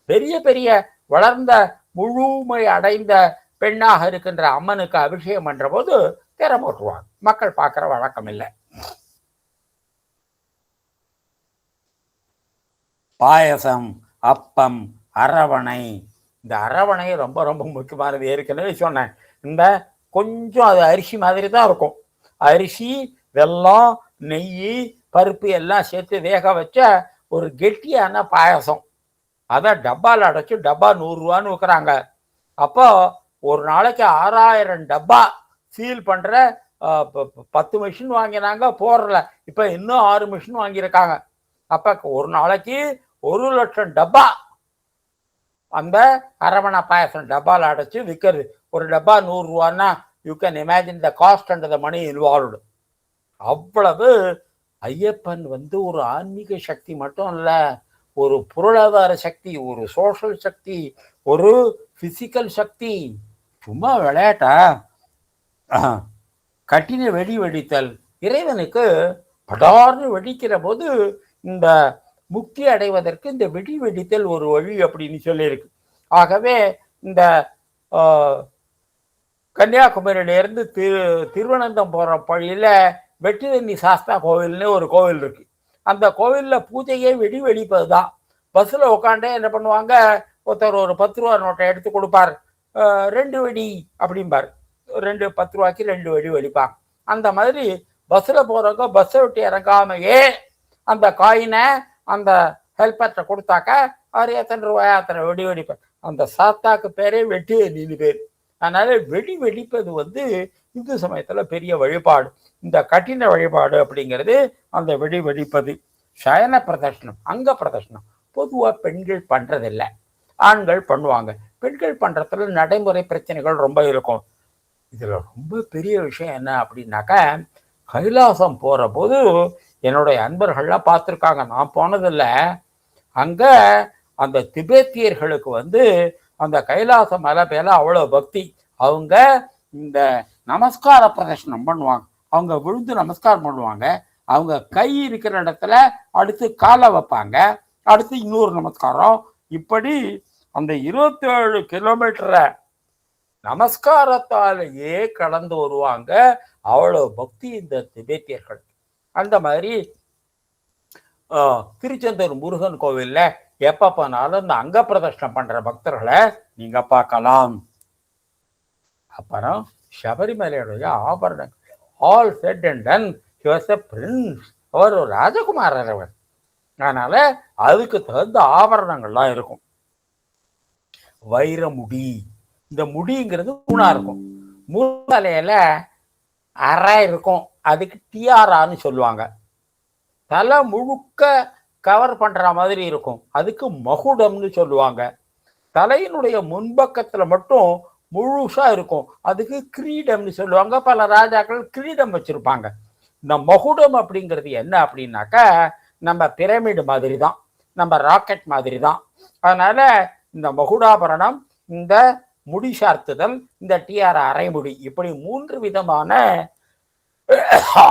பெரிய பெரிய வளர்ந்த முழுமை அடைந்த பெண்ணாக இருக்கின்ற அம்மனுக்கு அபிஷேகம் பண்ற போது திரை போட்டுருவாங்க. மக்கள் பார்க்கிற வழக்கம் இல்லை. பாயசம், அப்பம், அரவணை. இந்த அரவணை ரொம்ப ரொம்ப முக்கியமானது. ஏற்கனவே சொன்னேன், இந்த கொஞ்சம் அது அரிசி மாதிரி தான் இருக்கும். அரிசி, வெல்லம், நெய், பருப்பு எல்லாம் சேர்த்து வேக வச்ச ஒரு கெட்டியான பாயசம். அதை டப்பாவில் அடைச்சி டப்பா 100 ரூபான்னு விற்கிறாங்க. அப்போ ஒரு நாளைக்கு 6000 டப்பா சீல் பண்ற 10 மிஷின் வாங்கினாங்க போறல. இப்ப இன்னும் 6 மிஷின் வாங்கியிருக்காங்க. அப்ப ஒரு நாளைக்கு 1,00,000 டப்பா அந்த அரவணை பாயசம் டப்பாவில் அடைச்சு விற்கிறது. ஒரு டப்பா 100 ரூபான்னா you can imagine the cost and the money involved. அவ்வளவு ஐயப்பன் ஒரு ஆன்மீக சக்தி மட்டும் இல்ல, ஒரு பொருளாதார சக்தி, ஒரு சோஷியல் சக்தி, ஒரு பிசிக்கல் சக்தி. சும்மா விளையாட்டா? கட்டின வெடி வெடித்தல் இறைவனுக்கு படார்னு வெடிக்கிற போது இந்த முக்தி அடைவதற்கு இந்த வெடி வெடித்தல் ஒரு வழி அப்படின்னு சொல்லியிருக்கு. ஆகவே இந்த கன்னியாகுமரியிலிருந்து திருவனந்தம் போற வழியில வெற்றிதண்ணி சாஸ்தா கோவில்னு ஒரு கோவில் இருக்கு. அந்த கோவில்ல பூஜையே வெடி வெடிப்பது தான். பஸ்ஸில் உட்காண்டே என்ன பண்ணுவாங்க, ஒருத்தர் ஒரு 10 ரூபா நோட்டை எடுத்து கொடுப்பார். 2 வெடி அப்படிம்பார். 10 ரூபாய்க்கு 2 வெடி வெடிப்பாங்க. அந்த மாதிரி பஸ்ஸில் போகிறவங்க பஸ்ஸை விட்டு இறங்காமையே அந்த காயினை அந்த ஹெல்ப்பர்கிட்ட கொடுத்தாக்க அவர் எத்தனை ரூபாயா அத்தனை வெடி வெடிப்பார். அந்த சாத்தாக்கு பேரே வெட்டி எண்ணின்னு பேர். அதனால வெடி வெடிப்பது இந்து சமயத்துல பெரிய வழிபாடு. இந்த கட்டின வழிபாடு அப்படிங்கிறது அந்த வெடி வெடிப்பது. சயன பிரதர்ஷனம், அங்க பிரதர்ஷனம் பொதுவா பெண்கள் பண்றதில்லை, ஆண்கள் பண்ணுவாங்க. பெண்கள் பண்றதுல நடைமுறை பிரச்சனைகள் ரொம்ப இருக்கும். இதுல ரொம்ப பெரிய விஷயம் என்ன அப்படின்னாக்கா, கைலாசம் போற போது என்னுடைய அன்பர்கள்லாம் பார்த்துருக்காங்க, நான் போனதில்லை. அங்க அந்த திபேத்தியர்களுக்கு அந்த கைலாச மலை மேல அவ்வளவு பக்தி. அவங்க இந்த நமஸ்கார பிரதர்ஷனம் பண்ணுவாங்க. அவங்க விழுந்து நமஸ்காரம் பண்ணுவாங்க. அவங்க கை இருக்கிற இடத்துல அடுத்து காலை வைப்பாங்க, அடுத்து இன்னொரு நமஸ்காரம். இப்படி அந்த 27 கிலோமீட்டரை நமஸ்காரத்தாலேயே கடந்து வருவாங்க. அவ்வளவு பக்தி இந்த திபேத்தியர்கள். அந்த மாதிரி திருச்செந்தூர் முருகன் கோவில்ல எப்ப போனாலும் இந்த அங்க பிரதர்ஷனம் பண்ற பக்தர்களை நீங்க பார்க்கலாம். அப்புறம் சபரிமலையுடைய ஆபரணங்கள் all set and done, he was a prince. அவர் ஒரு ராஜகுமாரர் அவர். அதனால அதுக்கு தகுந்த ஆபரணங்கள்லாம் இருக்கும். வைரமுடி, இந்த முடிங்கிறது மூணா இருக்கும். மூத்தலையில அரை இருக்கும், அதுக்கு டிஆரான்னு சொல்லுவாங்க. தலை முழுக்க கவர் பண்ற மாதிரி இருக்கும், அதுக்கு மகுடம்னு சொல்லுவாங்க. தலையினுடைய முன்பக்கத்துல மட்டும் முழுசா இருக்கும், அதுக்கு கிரீடம்னு சொல்லுவாங்க. பல ராஜாக்கள் கிரீடம் வச்சிருப்பாங்க. இந்த மகுடம் அப்படிங்கிறது என்ன அப்படின்னாக்கா, நம்ம பிரமிடு மாதிரி தான், நம்ம ராக்கெட் மாதிரி தான். அதனால இந்த மகுடாபரணம், இந்த முடி சார்த்துதல், இந்த டிஆர் அரைமுடி, இப்படி 3 விதமான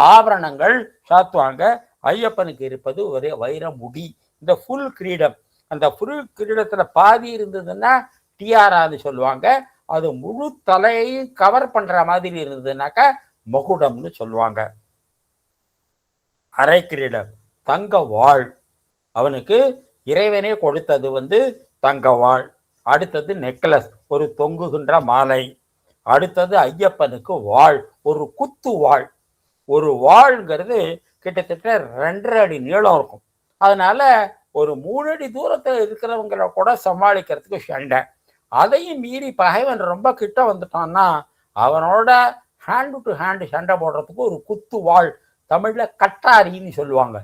ஆபரணங்கள் சாத்துவாங்க. ஐயப்பனுக்கு இருப்பது ஒரே வைர முடி, இந்த ஃபுல் கிரீடம். அந்த ஃபுல் கிரீடத்துல பாதி இருந்ததுன்னா டிஆரான்னு சொல்லுவாங்க. அது முழு தலையையும் கவர் பண்ற மாதிரி இருந்ததுனாக்கா மகுடம்னு சொல்லுவாங்க. அரை கிரீடம், தங்க வாழ், அவனுக்கு இறைவனே கொடுத்தது தங்க வாழ். அடுத்தது நெக்லஸ், ஒரு தொங்குகின்ற மாலை. அடுத்தது ஐயப்பனுக்கு வாழ், ஒரு குத்து வாழ். ஒரு வாழ்ங்கிறது கிட்டத்தட்ட 2.5 அடி நீளம் இருக்கும். அதனால ஒரு 3 அடி தூரத்தில் இருக்கிறவங்களை கூட சமாளிக்கிறதுக்கு சண்டை. அதையும் மீறி பகைவன் ரொம்ப கிட்ட வந்துட்டான்னா அவனோட ஹேண்டு டு ஹேண்டு சண்டை போடுறதுக்கு ஒரு குத்து வாழ், தமிழ்ல கட்டாரின்னு சொல்லுவாங்க,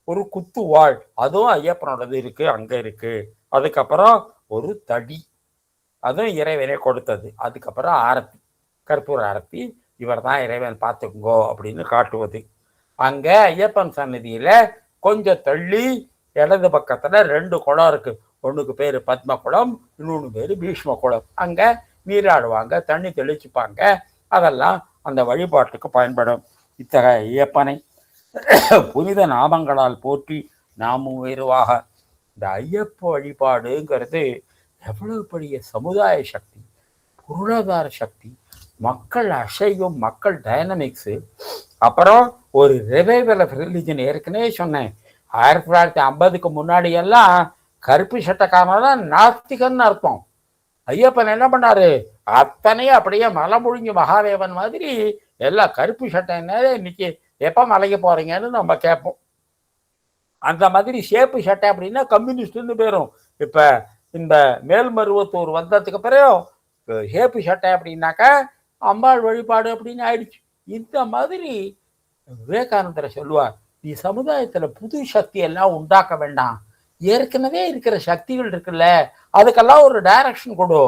ஒரு குத்து வாழ், அதுவும் ஐயப்பனோடது இருக்கு, அங்க இருக்கு. அதுக்கப்புறம் ஒரு தடி, அதுவும் இறைவனே கொடுத்தது. அதுக்கப்புறம் ஆரத்தி, கற்பூர ஆரத்தி, இவர் தான் இறைவன் பார்த்துக்குங்கோ அப்படின்னு காட்டுவது. அங்க ஐயப்பன் சன்னதியில கொஞ்சம் தள்ளி இடது பக்கத்துல 2 குளம் இருக்கு. ஒண்ணுக்கு பேரு பத்ம குளம், இன்னொன்னு பேரு பீஷ்ம குளம். அங்க நீராடுவாங்க, தண்ணி தெளிச்சுப்பாங்க. அதெல்லாம் அந்த வழிபாட்டுக்கு பயன்படும். இத்தகைய ஐயப்பனை புனித நாமங்களால் போற்றி நாமும் உயர்வாக. இந்த ஐயப்ப வழிபாடுங்கிறது எவ்வளவு பெரிய சமுதாய சக்தி, பொருளாதார சக்தி, மக்கள் அசையும், மக்கள் டைனமிக்ஸு. அப்புறம் ஒரு ரிவைவல் ஆஃப் ரிலிஜன். ஏற்கனவே சொன்னேன், 1950க்கு முன்னாடி எல்லாம் கருப்பு சட்டக்காரன் நாஸ்திகன்னு அர்த்தம். ஐயப்பன் என்ன பண்ணாரு, அத்தனையும் அப்படியே மலை முழுங்கி மகாதேவன் மாதிரி எல்லாம் கருப்பு சட்டை. இன்னைக்கு எப்போ மலைக்கு போறீங்கன்னு நம்ம கேட்போம். அந்த மாதிரி சேப்பு சட்டை அப்படின்னா கம்யூனிஸ்ட்னு பேரும். இப்போ இந்த மேல்மருவத்தூர் வந்ததுக்கு பிறகு சேப்பு சட்டை அப்படின்னாக்கா அம்பாள் வழிபாடு அப்படின்னு ஆயிடுச்சு. இந்த மாதிரி விவேகானந்தரை சொல்லுவார், நீ சமுதாயத்தில் புது சக்தி எல்லாம் உண்டாக்க வேண்டாம், ஏற்கனவே இருக்கிற சக்திகள் இருக்குல்ல அதுக்கெல்லாம் ஒரு டைரக்ஷன் கொடு.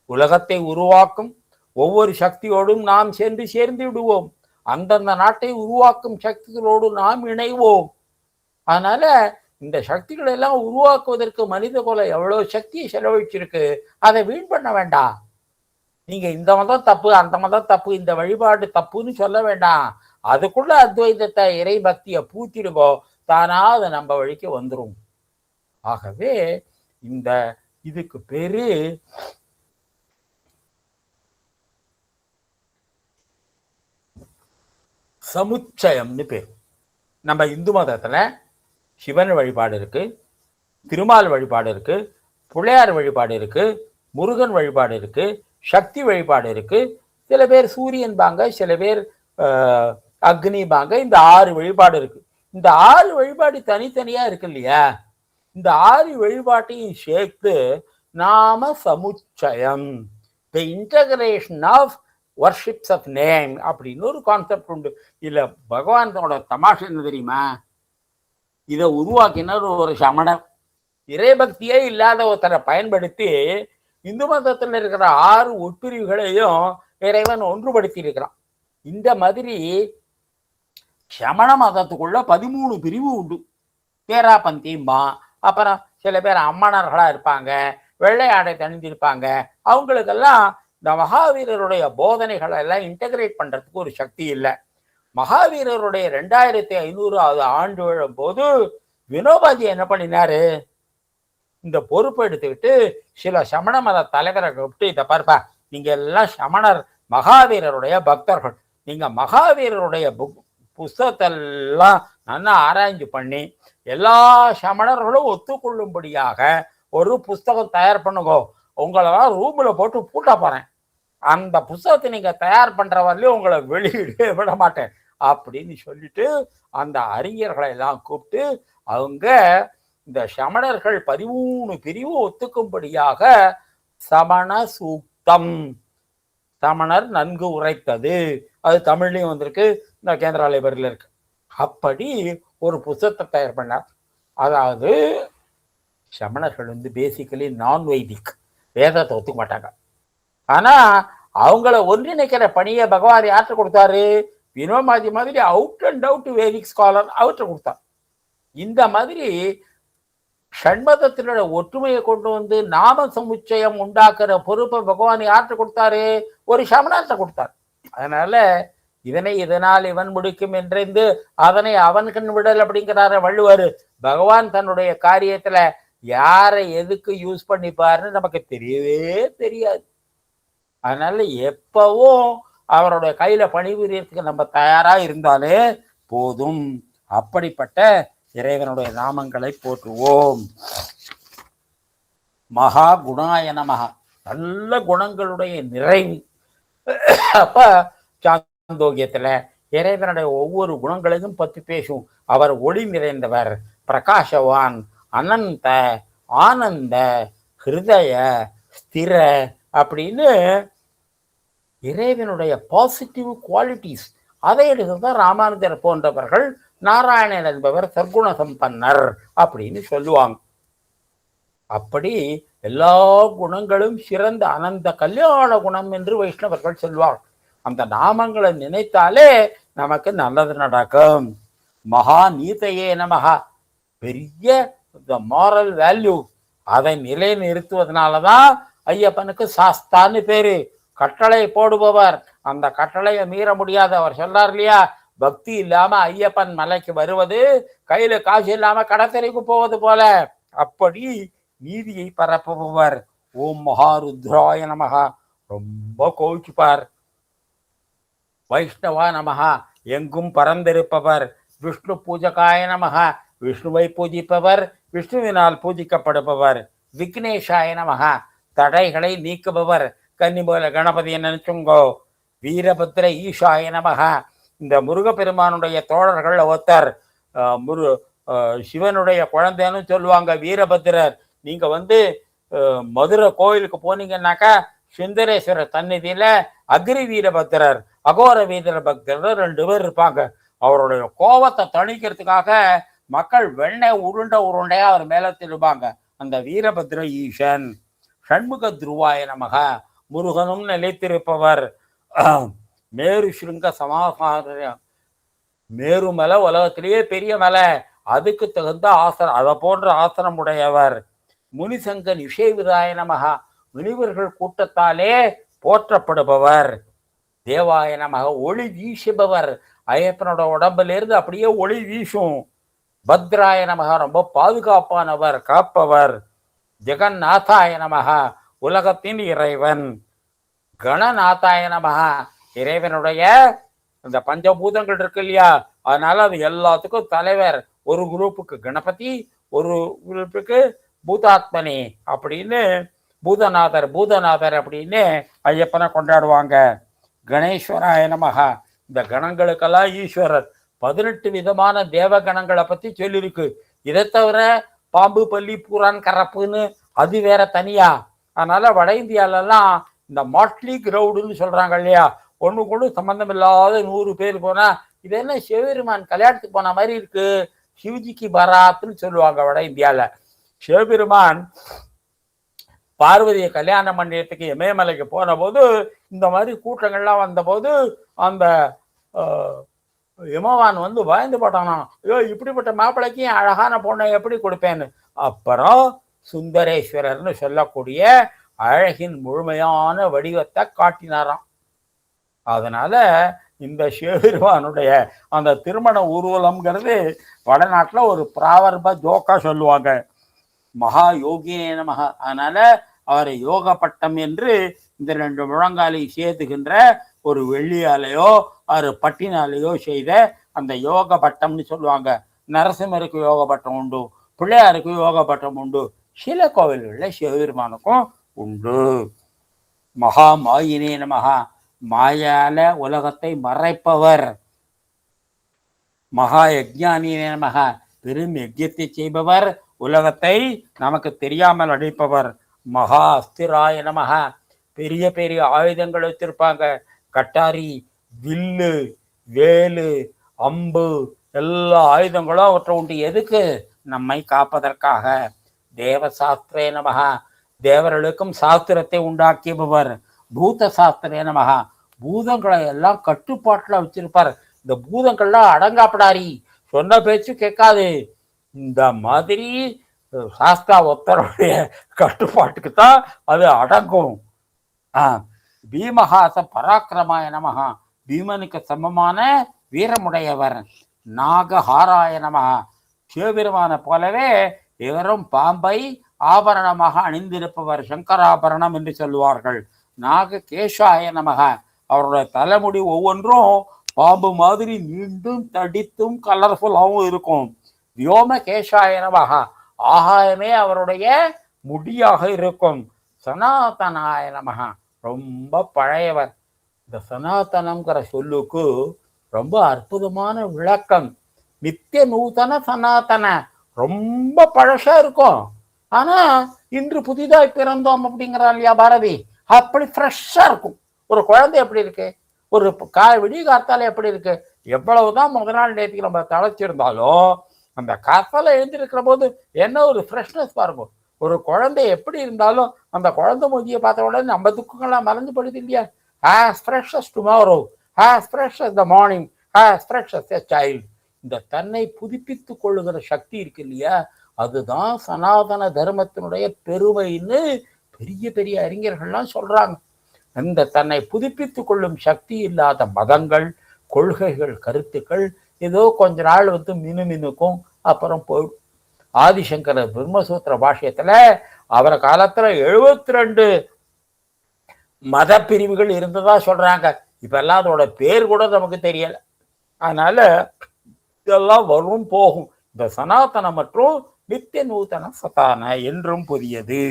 உலகத்தை உருவாக்கும் ஒவ்வொரு சக்தியோடும் நாம் சென்று சேர்ந்து விடுவோம். அந்தந்த நாட்டை உருவாக்கும் சக்திகளோடு நாம் இணைவோம். அதனால இந்த சக்திகளை எல்லாம் உருவாக்குவதற்கு மனித குலம் எவ்வளவு சக்தியை செலவழிச்சிருக்கு, அதை வீண் பண்ண வேண்டாம். நீங்க இந்த மதம் தப்பு, அந்த மதம் தப்பு, இந்த வழிபாடு தப்புன்னு சொல்ல வேண்டாம். அதுக்குள்ள அத்வைதத்தை, இறை பக்தியை பூத்திடுங்கோ, தானா அதை நம்ம வழிக்கு வந்துடும். ஆகவே இந்த இதுக்கு பேரு சமுச்சயம்னு பேர். நம்ம இந்து மதத்துல சிவன் வழிபாடு இருக்கு, திருமால் வழிபாடு இருக்கு, பிள்ளையார் வழிபாடு இருக்கு, முருகன் வழிபாடு இருக்கு, சக்தி வழிபாடு இருக்கு. சில பேர் சூரியன் பாங்க, சில பேர் அக்னி பாங்க. இந்த 6 வழிபாடு இருக்கு. இந்த 6 வழிபாடு தனித்தனியா இருக்கு இல்லையா, இந்த 6 வழிபாட்டையும் சேர்த்து நாம சமுச்சயம், the integration of worships of name அப்படின்னு ஒரு கான்செப்ட் உண்டு. இல்ல பகவானோட தமாஷை என்ன தெரியுமா, இதை உருவாக்கினர் ஒரு சமணர். இறைபக்தியே இல்லாத ஒருத்தரை பயன்படுத்தி இந்து மதத்தில் இருக்கிற 6 உட்பிரிவுகளையும் இறைவன் ஒன்றுபடுத்தி இருக்கிறான். இந்த மாதிரி சமண மதத்துக்குள்ள 13 பிரிவு உண்டு. தேராபந்திம்பா. அப்புறம் சில பேர் அம்மணர்களா இருப்பாங்க, வெள்ளை ஆடை தணிந்திருப்பாங்க. அவங்களுக்கெல்லாம் இந்த மகாவீரருடைய போதனைகளை எல்லாம் இன்டகிரேட் பண்றதுக்கு ஒரு சக்தி இல்லை. மகாவீரருடைய 2500வது ஆண்டு விழும் போது வினோபாஜி என்ன பண்ணினாரு, இந்த பொறுப்பை எடுத்துக்கிட்டு சில சமண மத தலைவரை கூப்பிட்டு, இதை பார்ப்பா, நீங்க எல்லாம் சமணர் மகாவீரருடைய பக்தர்கள், நீங்க மகாவீரருடைய புஸ்தகத்தெல்லாம் நல்லா ஆராய்ச்சி பண்ணி எல்லா சமணர்களும் ஒத்துக்கொள்ளும்படியாக ஒரு புஸ்தகம் தயார் பண்ணுங்க, உங்களெல்லாம் ரூம்ல போட்டு பூட்ட போறேன், அந்த புஸ்தகத்தை நீங்க தயார் பண்ற வரலையும் உங்களை வெளியிட விட மாட்டேன் அப்படின்னு சொல்லிட்டு அந்த அறிஞர்களை எல்லாம் கூப்பிட்டு அவங்க இந்த சமணர்கள் 13 பிரிவு ஒத்துக்கும்படியாக சமண சூக்தம், சமணர் நன்கு உரைத்தது, அது தமிழ்லையும் வந்திருக்கு, இந்த கேந்திரா லைப்ரரியில இருக்கு. அப்படி ஒரு புத்தகத்தை தயார் பண்ணார். அதாவது சமணர்கள் பேசிக்கலி நான் வைதிக், வேதத்தை ஒத்துக்க மாட்டாங்க. ஆனா அவங்கள ஒன்றிணைக்கிற பணியை பகவான் யார்கிட்ட கொடுத்தாரு, வினோபாஜி மாதிரி out and out Vedic scholar அவர்கிட்ட கொடுத்தார். இந்த மாதிரி ஷண்மதத்தினோட ஒற்றுமையை கொண்டு வந்து நாம சமுச்சயம் உண்டாக்குற பொறுப்பை பகவான் யார்கிட்ட கொடுத்தாரு, ஒரு சமணத்தை கொடுத்தார். அதனால இதனால் இவன் முடிக்கும் என்றிருந்து அதனை அவன் கண் விடல் அப்படிங்கிறார வள்ளுவர். பகவான் தன்னுடைய காரியத்துல யாரை எதுக்கு யூஸ் பண்ணிப்பாருன்னு நமக்கு தெரியவே தெரியாது. அதனால எப்பவும் அவருடைய கையில பணிபுரியறதுக்கு நம்ம தயாரா இருந்தாலே போதும். அப்படிப்பட்ட இறைவனுடைய நாமங்களை போற்றுவோம். மகா குணாய நமஹ, நல்ல குணங்களுடைய நிறைவு. அப்ப சாந்தோக்கியத்துல இறைவனுடைய ஒவ்வொரு குணங்களையும் பற்றி பேசும். அவர் ஒளி நிறைந்தவர், பிரகாசவான், அனந்த, ஆனந்த, ஹிருதய, ஸ்திர அப்படின்னு இறைவனுடைய பாசிட்டிவ் குவாலிட்டிஸ் அதை எடுத்துதான் ராமானுஜர் போன்றவர்கள் நாராயணன் என்பவர் சர்க்குண சம்பன்னர் அப்படின்னு சொல்லுவாங்க. அப்படி எல்லா குணங்களும் சிறந்த அனந்த கல்யாண குணம் என்று வைஷ்ணவர்கள் சொல்வார். அந்த நாமங்களை நினைத்தாலே நமக்கு நல்லது நடக்கும். மகா நீதையே நமகா, பெரிய மாரல் வேல்யூ அதை நிலைநிறுத்துவதனாலதான் ஐயப்பனுக்கு சாஸ்தான்னு பேரு. கட்டளை போடுபவர், அந்த கட்டளையை மீற முடியாது. அவர் சொல்றார் இல்லையா, பக்தி இல்லாம ஐயப்பன் மலைக்கு வருவது கையில காசு இல்லாம கடத்தரைக்கு போவது போல. அப்படி நீதியை பரப்புபவர். ஓம் மகாருத்ராய நமகா. ரொம்ப கோவிச்சுப்பார். வைஷ்ணவா நமகா, எங்கும் பறந்திருப்பவர். விஷ்ணு பூஜகாய நமகா, விஷ்ணுவை பூஜிப்பவர், விஷ்ணுவினால் பூஜிக்கப்படுபவர். விக்னேஷாய நமகா, தடைகளை நீக்குபவர். கன்னிமூல கணபதியை நினைச்சுங்கோ. வீரபத்ர ஈஷாய நமகா, இந்த முருகப்பெருமானுடைய தோழர்கள் ஒருத்தர் சிவனுடைய குழந்தைன்னு சொல்லுவாங்க வீரபத்ரர். நீங்க மதுரை கோயிலுக்கு போனீங்கன்னாக்கா சுந்தரேஸ்வரர் சந்நிதியில அக்ரி வீரபத்ரர், அகோர வீரபத்ரர் 2 பேர் இருப்பாங்க. அவருடைய கோபத்தை தணிக்கிறதுக்காக மக்கள் வெண்ணெய் உருண்டையா அவர் மேல திருப்பாங்க. அந்த வீரபத்ர ஈசன். ஷண்முக துருவாய நமக, முருகனும் நிலைத்திருப்பவர். மேரு ஸ்ருங்க சமாசார, மேரு மலை உலகத்திலேயே பெரிய மலை, அதுக்கு தகுந்த ஆசனம், அதை போன்ற ஆசனம் உடையவர். முனிசங்க நிஷேவிதாய நமக, முனிவர்கள் கூட்டத்தாலே போற்றப்படுபவர். தேவாய நமக, ஒளி வீசுபவர். ஐயப்பனோட உடம்புல இருந்து அப்படியே ஒளி வீசும். பத்ராய நமக, ரொம்ப பாதுகாப்பானவர், காப்பவர். ஜெகநாதாய நமக, உலகத்தின் இறைவன். கணநாதாய நமக, இறைவனுடைய இந்த பஞ்சபூதங்கள் இருக்கு இல்லையா, அதனால அது எல்லாத்துக்கும் தலைவர். ஒரு குரூப்புக்கு கணபதி, ஒரு குரூப்புக்கு பூதாத்மனி அப்படின்னு பூதநாதர் அப்படின்னு ஐயப்பனை கொண்டாடுவாங்க. கணேஸ்வராய நமக, இந்த கணங்களுக்கெல்லாம் ஈஸ்வரர். 18 விதமான தேவ கணங்களை பத்தி சொல்லியிருக்கு. இதை தவிர பாம்பு, பள்ளி, பூரான், கரப்புன்னு அது வேற தனியா. அதனால வட இந்தியாலெல்லாம் இந்த மாட்லி கிரௌடுன்னு சொல்றாங்க இல்லையா, ஒண்ணுக்கு ஒண்ணு சம்பந்தம் இல்லாத 100 பேர் போனா இது என்ன சிவபெருமான் கல்யாணத்துக்கு போன மாதிரி இருக்கு, சிவஜிக்கு பராத்துன்னு சொல்லுவாங்க வட இந்தியால. சிவபெருமான் பார்வதியை கல்யாணம் பண்ணியதுக்கு இமயமலைக்கு போன போது இந்த மாதிரி கூட்டங்கள்லாம் வந்த போது அந்த இமவான் பயந்து போட்டானா, ஐயோ இப்படிப்பட்ட மாப்பிள்ளைக்கு அழகான பொண்ணை எப்படி கொடுப்பேன்னு. அப்புறம் சுந்தரேஸ்வரர்னு சொல்லக்கூடிய அழகின் முழுமையான வடிவத்தை காட்டினாராம். அதனால இந்த சிவபெருமானுடைய அந்த திருமண ஊர்வலம்ங்கிறது வடநாட்டில் ஒரு பிராவர்ப ஜோக்கா சொல்லுவாங்க. மகா யோகியே நமக, அதனால அவரை யோக பட்டம் என்று இந்த 2 முழங்காலை சேர்த்துகின்ற ஒரு வெள்ளியாலேயோ 6 பட்டினாலேயோ செய்த அந்த யோக பட்டம்னு சொல்லுவாங்க. நரசிம்மருக்கு யோக பட்டம் உண்டு, பிள்ளையாருக்கு யோக பட்டம் உண்டு, சில கோவில்களில் சிவபெருமானுக்கும் உண்டு. மகா மாயினே நமகா, மாயால உலகத்தை மறைப்பவர். மகா யஜ்ஞானியே நமகா, பெரும் யஜ்யத்தை செய்பவர், உலகத்தை நமக்கு தெரியாமல் அழிப்பவர். மகா அஸ்திராய நமக, பெரிய பெரிய ஆயுதங்கள் வச்சிருப்பாங்க. கட்டாரி, வில்லு, வேலு, அம்பு, எல்லா ஆயுதங்களும் அவற்றை உண்டு. எதுக்கு? நம்மை காப்பதற்காக. தேவசாஸ்திரே நமக, தேவர்களுக்கும் சாஸ்திரத்தை உண்டாக்கியவர். பூத சாஸ்திரே நமக, பூதங்களை எல்லாம் கட்டுப்பாட்டுல வச்சிருப்பார். இந்த பூதங்கள்லாம் அடங்காப்படாரி, சொன்ன பேச்சு கேட்காது. இந்த மாதிரி சாஸ்தா ஒத்தருடைய கட்டுப்பாட்டுக்கு தான் அது அடங்கும். பீமஹாச பராக்கிரமாய நமகா, பீமனுக்கு சமமான வீரமுடையவர். நாகஹாராய நமகா, சிவபெருமான போலவே இவரும் பாம்பை ஆபரணமாக அணிந்திருப்பவர், சங்கராபரணம் என்று சொல்லுவார்கள். நாக கேஷாய நமகா, அவருடைய தலைமுடி ஒவ்வொன்றும் பாம்பு மாதிரி நீண்டும் தடித்தும் கலர்ஃபுல்லாகவும் இருக்கும். வியோம கேஷாய நமகா, ஆகாயமே அவருடைய முடியாக இருக்கும். சனாதனாய நமகா, ரொம்ப பழையவர். இந்த சனாதனம்ங்கிற சொல்லுக்கு ரொம்ப அற்புதமான விளக்கம். நித்திய நூதன சனாதன, ரொம்ப பழசா இருக்கும். ஆனா இன்று புதிதாய் பிறந்தோம் அப்படிங்கிறா இல்லையா பாரதி, அப்படி ஃப்ரெஷ்ஷா இருக்கும். ஒரு குழந்தை எப்படி இருக்கு, ஒரு விடிய காத்தால எப்படி இருக்கு, எவ்வளவுதான் முதல் நாள் நேற்றுக்கு நம்ம தழைச்சிருந்தாலும் அந்த காத்தால எழுந்திருக்கிற போது என்ன ஒரு ஃப்ரெஷ்னஸ் பாருங்க. ஒரு குழந்தை எப்படி இருந்தாலும் அந்த குழந்தை மூஞ்சியை பார்த்த உடனே நம்ம துக்கங்கள்லாம் மறந்து படுது இல்லையா. as fresh as tomorrow, as fresh as the morning, as fresh as a child. இந்த தன்னை புதுப்பித்துக் கொள்ளுகிற சக்தி இருக்கு இல்லையா, அதுதான் சனாதன தர்மத்தினுடைய பெருமைன்னு பெரிய பெரிய அறிஞர்கள்லாம் சொல்றாங்க. இந்த தன்னை புதுப்பித்துக் கொள்ளும் சக்தி இல்லாத மதங்கள், கொள்கைகள் கருத்துக்கள் ஏதோ கொஞ்ச நாள் மினுமினுக்கும், அப்புறம் போயிடும். ஆதிசங்கரர் பிரம்மசூத்திர பாஷ்யத்துல அவர காலத்துல 72 மத பிரிவுகள் இருந்ததா சொல்றாங்க. இப்ப எல்லாம் அதோட பேர் கூட நமக்கு தெரியல. அதனால இதெல்லாம் வரும் போகும். இந்த சனாதன மற்றும் நித்திய நூத்தன சதான என்றும் புதியது.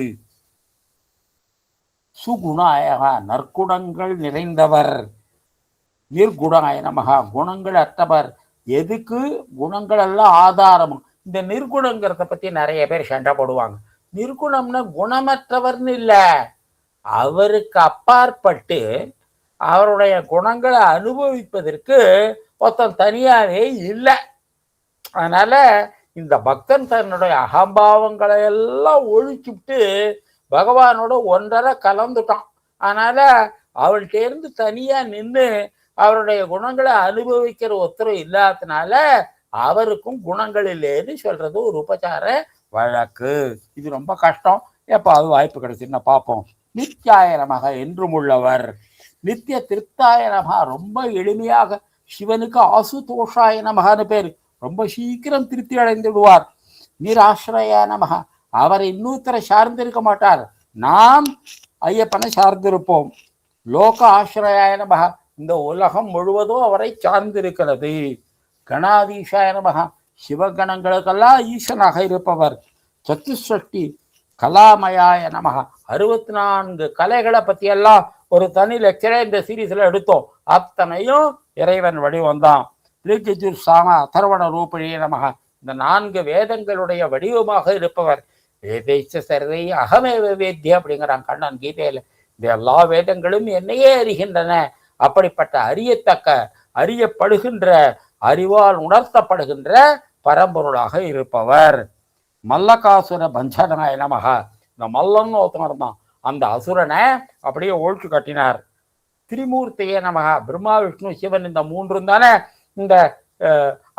சுகுணாய நற்குணங்கள் நிறைந்தவர், நிர்குணாய நமகா குணங்கள் அற்றவர். எதுக்கு குணங்கள் எல்லாம் ஆதாரமும். இந்த நிர்குணங்கிறத பத்தி நிறைய பேர் சண்டை போடுவாங்க. நிர்குணம்னா குணமற்றவர்னு இல்ல, அவருக்கு அப்பாற்பட்டு அவருடைய குணங்களை அனுபவிப்பதற்கு ஒருத்தன் தனியாவே இல்லை. அதனால இந்த பக்தன் தன்னுடைய அகம்பாவங்களை எல்லாம் ஒழிச்சுட்டு பகவானோட ஒன்றரை கலந்துட்டான். அதனால அவள்கிட்ட இருந்து தனியா நின்று அவருடைய குணங்களை அனுபவிக்கிற ஒருத்தரும் இல்லாததுனால அவருக்கும் குணங்கள் இல்லைன்னு சொல்றது ஒரு உபச்சார வழக்கு. இது ரொம்ப கஷ்டம். எப்போ அது வாய்ப்பு கிடைச்சுன்னா பார்ப்போம். நித்தியாயனமாக என்றும் உள்ளவர், நித்திய திருப்தாயனமாக ரொம்ப எளிமையாக சிவனுக்கு ஆசுதோஷாய நமகான்னு பேரு, ரொம்ப சீக்கிரம் திருப்தி அடைந்து விடுவார். நிராசிரய நமக, அவரை இன்னொருத்தரை சார்ந்திருக்க மாட்டார், நாம் ஐயப்பனை சார்ந்திருப்போம். லோக ஆசிரயாய நமக, இந்த உலகம் முழுவதும் அவரை சார்ந்திருக்கிறது. கணாதீஷாய நமக, சிவகணங்களுக்கெல்லாம் ஈசனாக இருப்பவர். சத்துஷ்டி கலாமயாய நமக, 64 கலைகளை பத்தி எல்லாம் ஒரு தனி லெக்சரே இந்த சீரீஸ்ல எடுத்தோம். அத்தனையும் இறைவன் வடிவம்தான். சாம அதர்வண ரூபிணிய நமக, இந்த 4 வேதங்களுடைய வடிவமாக இருப்பவர். வேதைச்ச சர்வை அகமேவ வேத்திய அப்படிங்கிறான் கண்ணன் கீதையில. இந்த எல்லா வேதங்களும் என்னையே அறிகின்றன. அப்படிப்பட்ட அறியத்தக்க, அறியப்படுகின்ற, அறிவால் உணர்த்தப்படுகின்ற பரம்பொருளாக இருப்பவர். மல்லகாசுர பஞ்சனாய நமக, இந்த மல்லன்னு ஒருத்தன் இருந்தான், அந்த அசுரனை அப்படியே ஒழிச்சு கட்டினார். திரிமூர்த்தியே நமக, பிரம்மா விஷ்ணு சிவன் இந்த 3 தானே இந்த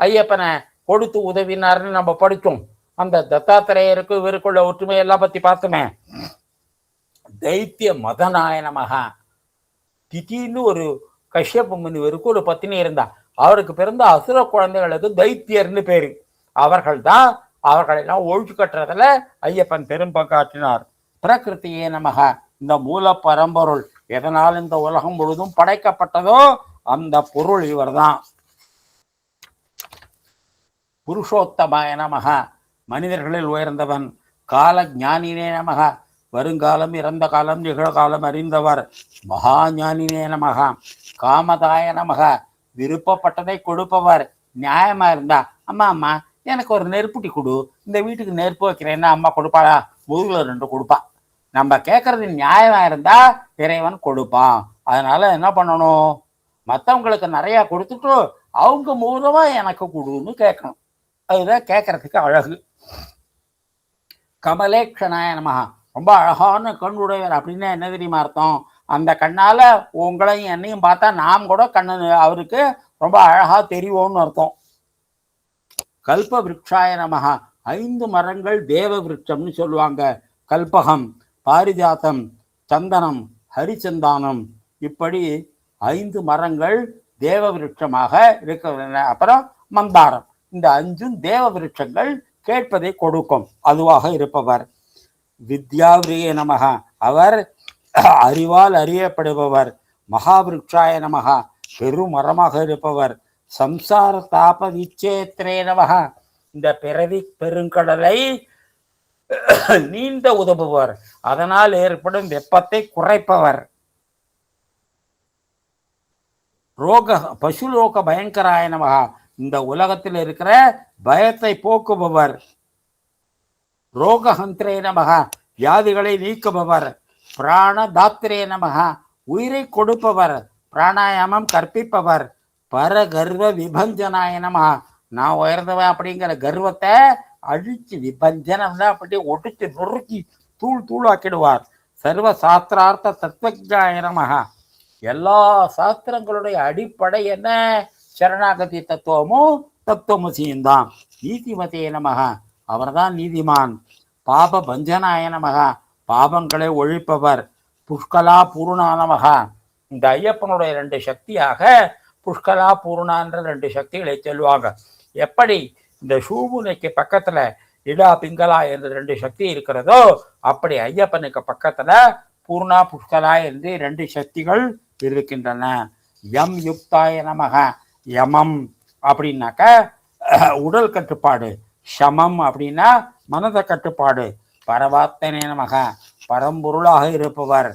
ஐயப்பனை கொடுத்து உதவினார்னு நம்ம படித்தோம். அந்த தத்தாத்திரேயருக்கு இவருக்குள்ள ஒற்றுமையெல்லாம் பத்தி பார்த்தோமே. தைத்திய மதனாய நமக, திதின்னு ஒரு கஷ்யப முனிவருக்கு ஒரு பத்தினி இருந்தா, அவருக்கு பிறந்த அசுர குழந்தைகளுக்கு தைத்தியர்னு பேரு. அவர்கள்தான் அவர்களெல்லாம் ஒழிச்சு கட்டுறதுல ஐயப்பன் பெரும் பங்காற்றினார். பிரகிருத்தியே நமக, இந்த மூல பரம்பொருள் எதனால் இந்த உலகம் முழுதும் படைக்கப்பட்டதோ அந்த பொருள் இவர் தான். புருஷோத்தமாய நமக, மனிதர்களில் உயர்ந்தவன். கால ஞானினே நமக, வருங்காலம் இறந்த காலம் நிகழ்காலம் அறிந்தவர். மகா ஞானினே நமக. காமதாய நமக, விருப்பப்பட்டதை கொடுப்பவர். நியாயமா இருந்தா, அம்மா அம்மா எனக்கு ஒரு நெருப்புட்டி கொடு, இந்த வீட்டுக்கு நெருப்பு வைக்கிறேன்னா அம்மா கொடுப்பாளா? முதுகுல 2 கொடுப்பா. நம்ம கேட்கறது நியாயமா இருந்தா இறைவன் கொடுப்பான். அதனால என்ன பண்ணணும், மற்றவங்களுக்கு நிறைய கொடுத்துட்டு அவங்க மூலமா எனக்கு கொடுன்னு கேட்கணும். அதுதான் கேட்கறதுக்கு அழகு. கமலேக்ஷனாய நமக, ரொம்ப அழகான கண்ணுடையவர். அப்படின்னா என்ன தெரியுமா அர்த்தம்? அந்த கண்ணால உங்களையும் என்னையும் பார்த்தா நாம் கூட கண்ணு அவருக்கு ரொம்ப அழகா தெரியும்னு அர்த்தம். கல்ப விருட்சாய நமக, 5 மரங்கள் தேவ விருட்சம்னு சொல்லுவாங்க. கல்பகம், பாரிஜாத்தம், சந்தனம், ஹரிச்சந்தானம், இப்படி 5 மரங்கள் தேவ விருட்சமாக இருக்கிறது. அப்புறம் மந்தாரம், இந்த 5 தேவ விருட்சங்கள் கேட்பதை கொடுக்கும், அதுவாக இருப்பவர். வித்யாவிரிய நமக, அவர் அறிவால் அறியப்படுபவர். மகாவிருட்சாய நமக, பெருமரமாக இருப்பவர். சம்சார தாப விச்சேத்ரே நமக, இந்த பிறவி பெருங்கடலை நீண்ட உதவுவர், அதனால் ஏற்படும் வெப்பத்தை குறைப்பவர். பசுலோக பயங்கராய நமக, இந்த உலகத்தில் இருக்கிற பயத்தை போக்குபவர். ரோகஹந்திரே நமக, வியாதிகளை நீக்குபவர். பிராணதாத்திரே நமக, உயிரை கொடுப்பவர், பிராணாயாமம் கற்பிப்பவர். பரகர்வ விபஞ்சனாய நமக, நான் உயர்ந்தவன் அப்படிங்கிற கர்வத்தை அழிச்சு, விபஞ்சனம் தான் அப்படி ஒடிச்சு நொறுக்கி தூள் தூளாக்கிடுவார். சர்வ சாஸ்திரார்த்த தத்துவஜாய நமக, எல்லா சாஸ்திரங்களுடைய அடிப்படை என்ன? சரணாகதி தத்துவமும் தத்துவமசியும் தான். நீதிமதியே நமக, அவர்தான் நீதிமான். பாப பஞ்சனாய நமக, பாபங்களை ஒழிப்பவர். புஷ்கலா பூர்ணா நமக, இந்த ஐயப்பனுடைய 2 சக்தியாக புஷ்கலா பூர்ணான்ற 2 சக்திகளை சொல்லுவாங்க. எப்படி இந்த ஷூமுனைக்கு பக்கத்துல இடா பிங்களா என்று 2 சக்தி இருக்கிறதோ, அப்படி ஐயப்பனுக்கு பக்கத்துல பூர்ணா புஷ்கலா என்று 2 சக்திகள் இருக்கின்றன. யம் யுக்தாய நமக. யமம் அப்படின்னாக்க உடல் கட்டுப்பாடு, சமம் அப்படின்னா மனத கட்டுப்பாடு, பரமாத்மனே நமக பரம்பொருளாக இருப்பவர்,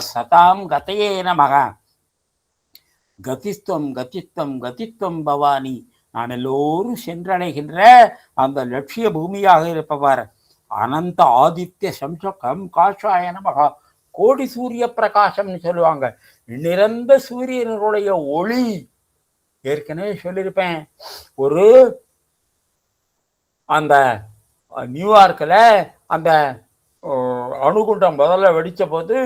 சதாம் கதையே நமக கதிஸ்துவம் கதித்வம் கதித்வம் பவானி, நாம் எல்லோரும் சென்றடைகின்ற அந்த லட்சிய பூமியாக இருப்பவர், அனந்த ஆதித்ய சம்சகம் காஷாய நமக கோடி சூரிய பிரகாசம்னு சொல்லுவாங்க. நிரந்த சூரியனுடைய ஒளி. ஏற்கனவே சொல்லியிருப்பேன், ஒரு அந்த நியூயார்க்கில் அந்த அணுகுண்டம் முதல்ல வெடித்த போது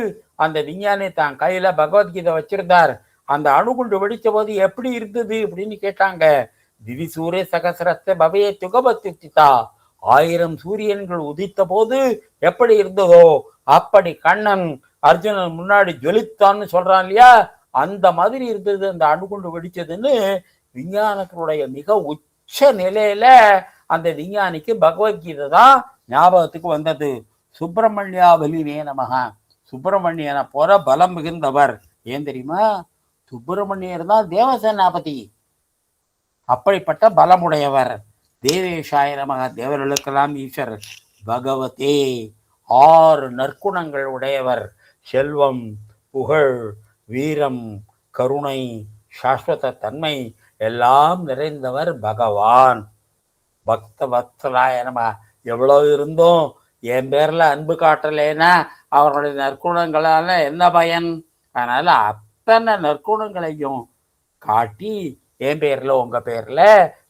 அந்த விஞ்ஞானி தான் கையில் பகவத்கீதை வச்சிருந்தார். அந்த அணுகுண்டு வெடித்த போது எப்படி இருந்தது அப்படின்னு கேட்டாங்க. திவி சூரிய சகசரத்தை பவையை துகபத்துத்தா, 1000 சூரியன்கள் உதித்த போது எப்படி இருந்ததோ அப்படி கண்ணன் அர்ஜுனன் முன்னாடி ஜொலித்தான்னு சொல்றான் இல்லையா, அந்த மாதிரி இருந்தது அந்த அணுகுண்டு வெடிச்சதுன்னு விஞ்ஞானத்தினுடைய மிக உச்ச நிலையில அந்த விஞ்ஞானிக்கு பகவத்கீதை தான் ஞாபகத்துக்கு வந்தது. சுப்பிரமணியா பலினே நமக, சுப்பிரமணியனை போற பலம் மிகுந்தவர். ஏன் தெரியுமா? சுப்பிரமணியர் தான் தேவசேனாபதி, அப்படிப்பட்ட பலமுடையவர். தேவேஷாய நமக, தேவர்களுக்கெல்லாம் ஈஸ்வரர். பகவதே 6 நற்குணங்கள் உடையவர். செல்வம், புகழ், வீரம், கருணை, சாஸ்வத தன்மை எல்லாம் நிறைந்தவர் பகவான். பக்த வத்சலாய நமக. எவ்வளோ இருந்தும் என் பேர்ல அன்பு காட்டலைன்னா அவர்களுடைய நற்குணங்களால என்ன பயன்? அதனால அத்தனை நற்குணங்களையும் காட்டி என் பேர்ல உங்க பேர்ல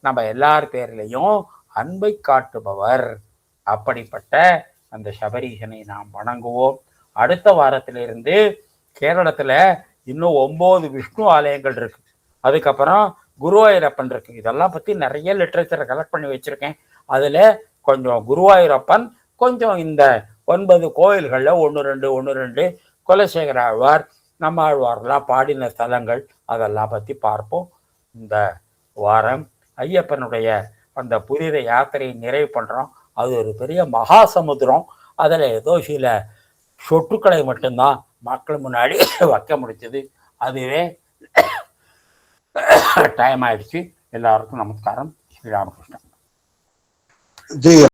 நம்ம எல்லார் பேர்லையும் அன்பை காட்டுபவர். அப்படிப்பட்ட அந்த சபரீஷனை நாம் வணங்குவோம். அடுத்த வாரத்திலிருந்து கேரளத்துல இன்னும் 9 விஷ்ணு ஆலயங்கள் இருக்கு. அதுக்கப்புறம் குருவாயூரப்பன் இருக்கு. இதெல்லாம் பத்தி நிறைய லிட்ரேச்சரை கலெக்ட் பண்ணி வச்சிருக்கேன். அதுல கொஞ்சம் குருவாயூரப்பன், கொஞ்சம் இந்த 9 கோயில்கள்ல 1-2 குலசேகர ஆழ்வார், நம்மாழ்வார்லாம் பாடின ஸ்தலங்கள், அதெல்லாம் பத்தி பார்ப்போம். இந்த வாரம் ஐயப்பனுடைய அந்த புனித யாத்திரையை நிறைவு பண்றோம். அது ஒரு பெரிய மகாசமுத்திரம். அதில் ஏதோ சில சொட்டுக்களை மட்டும்தான் மக்கள் முன்னாடி வைக்க முடிச்சது. அதுவே டைம் ஆயிடுச்சு. எல்லாருக்கும் நமஸ்காரம். ஸ்ரீராமகிருஷ்ணன்.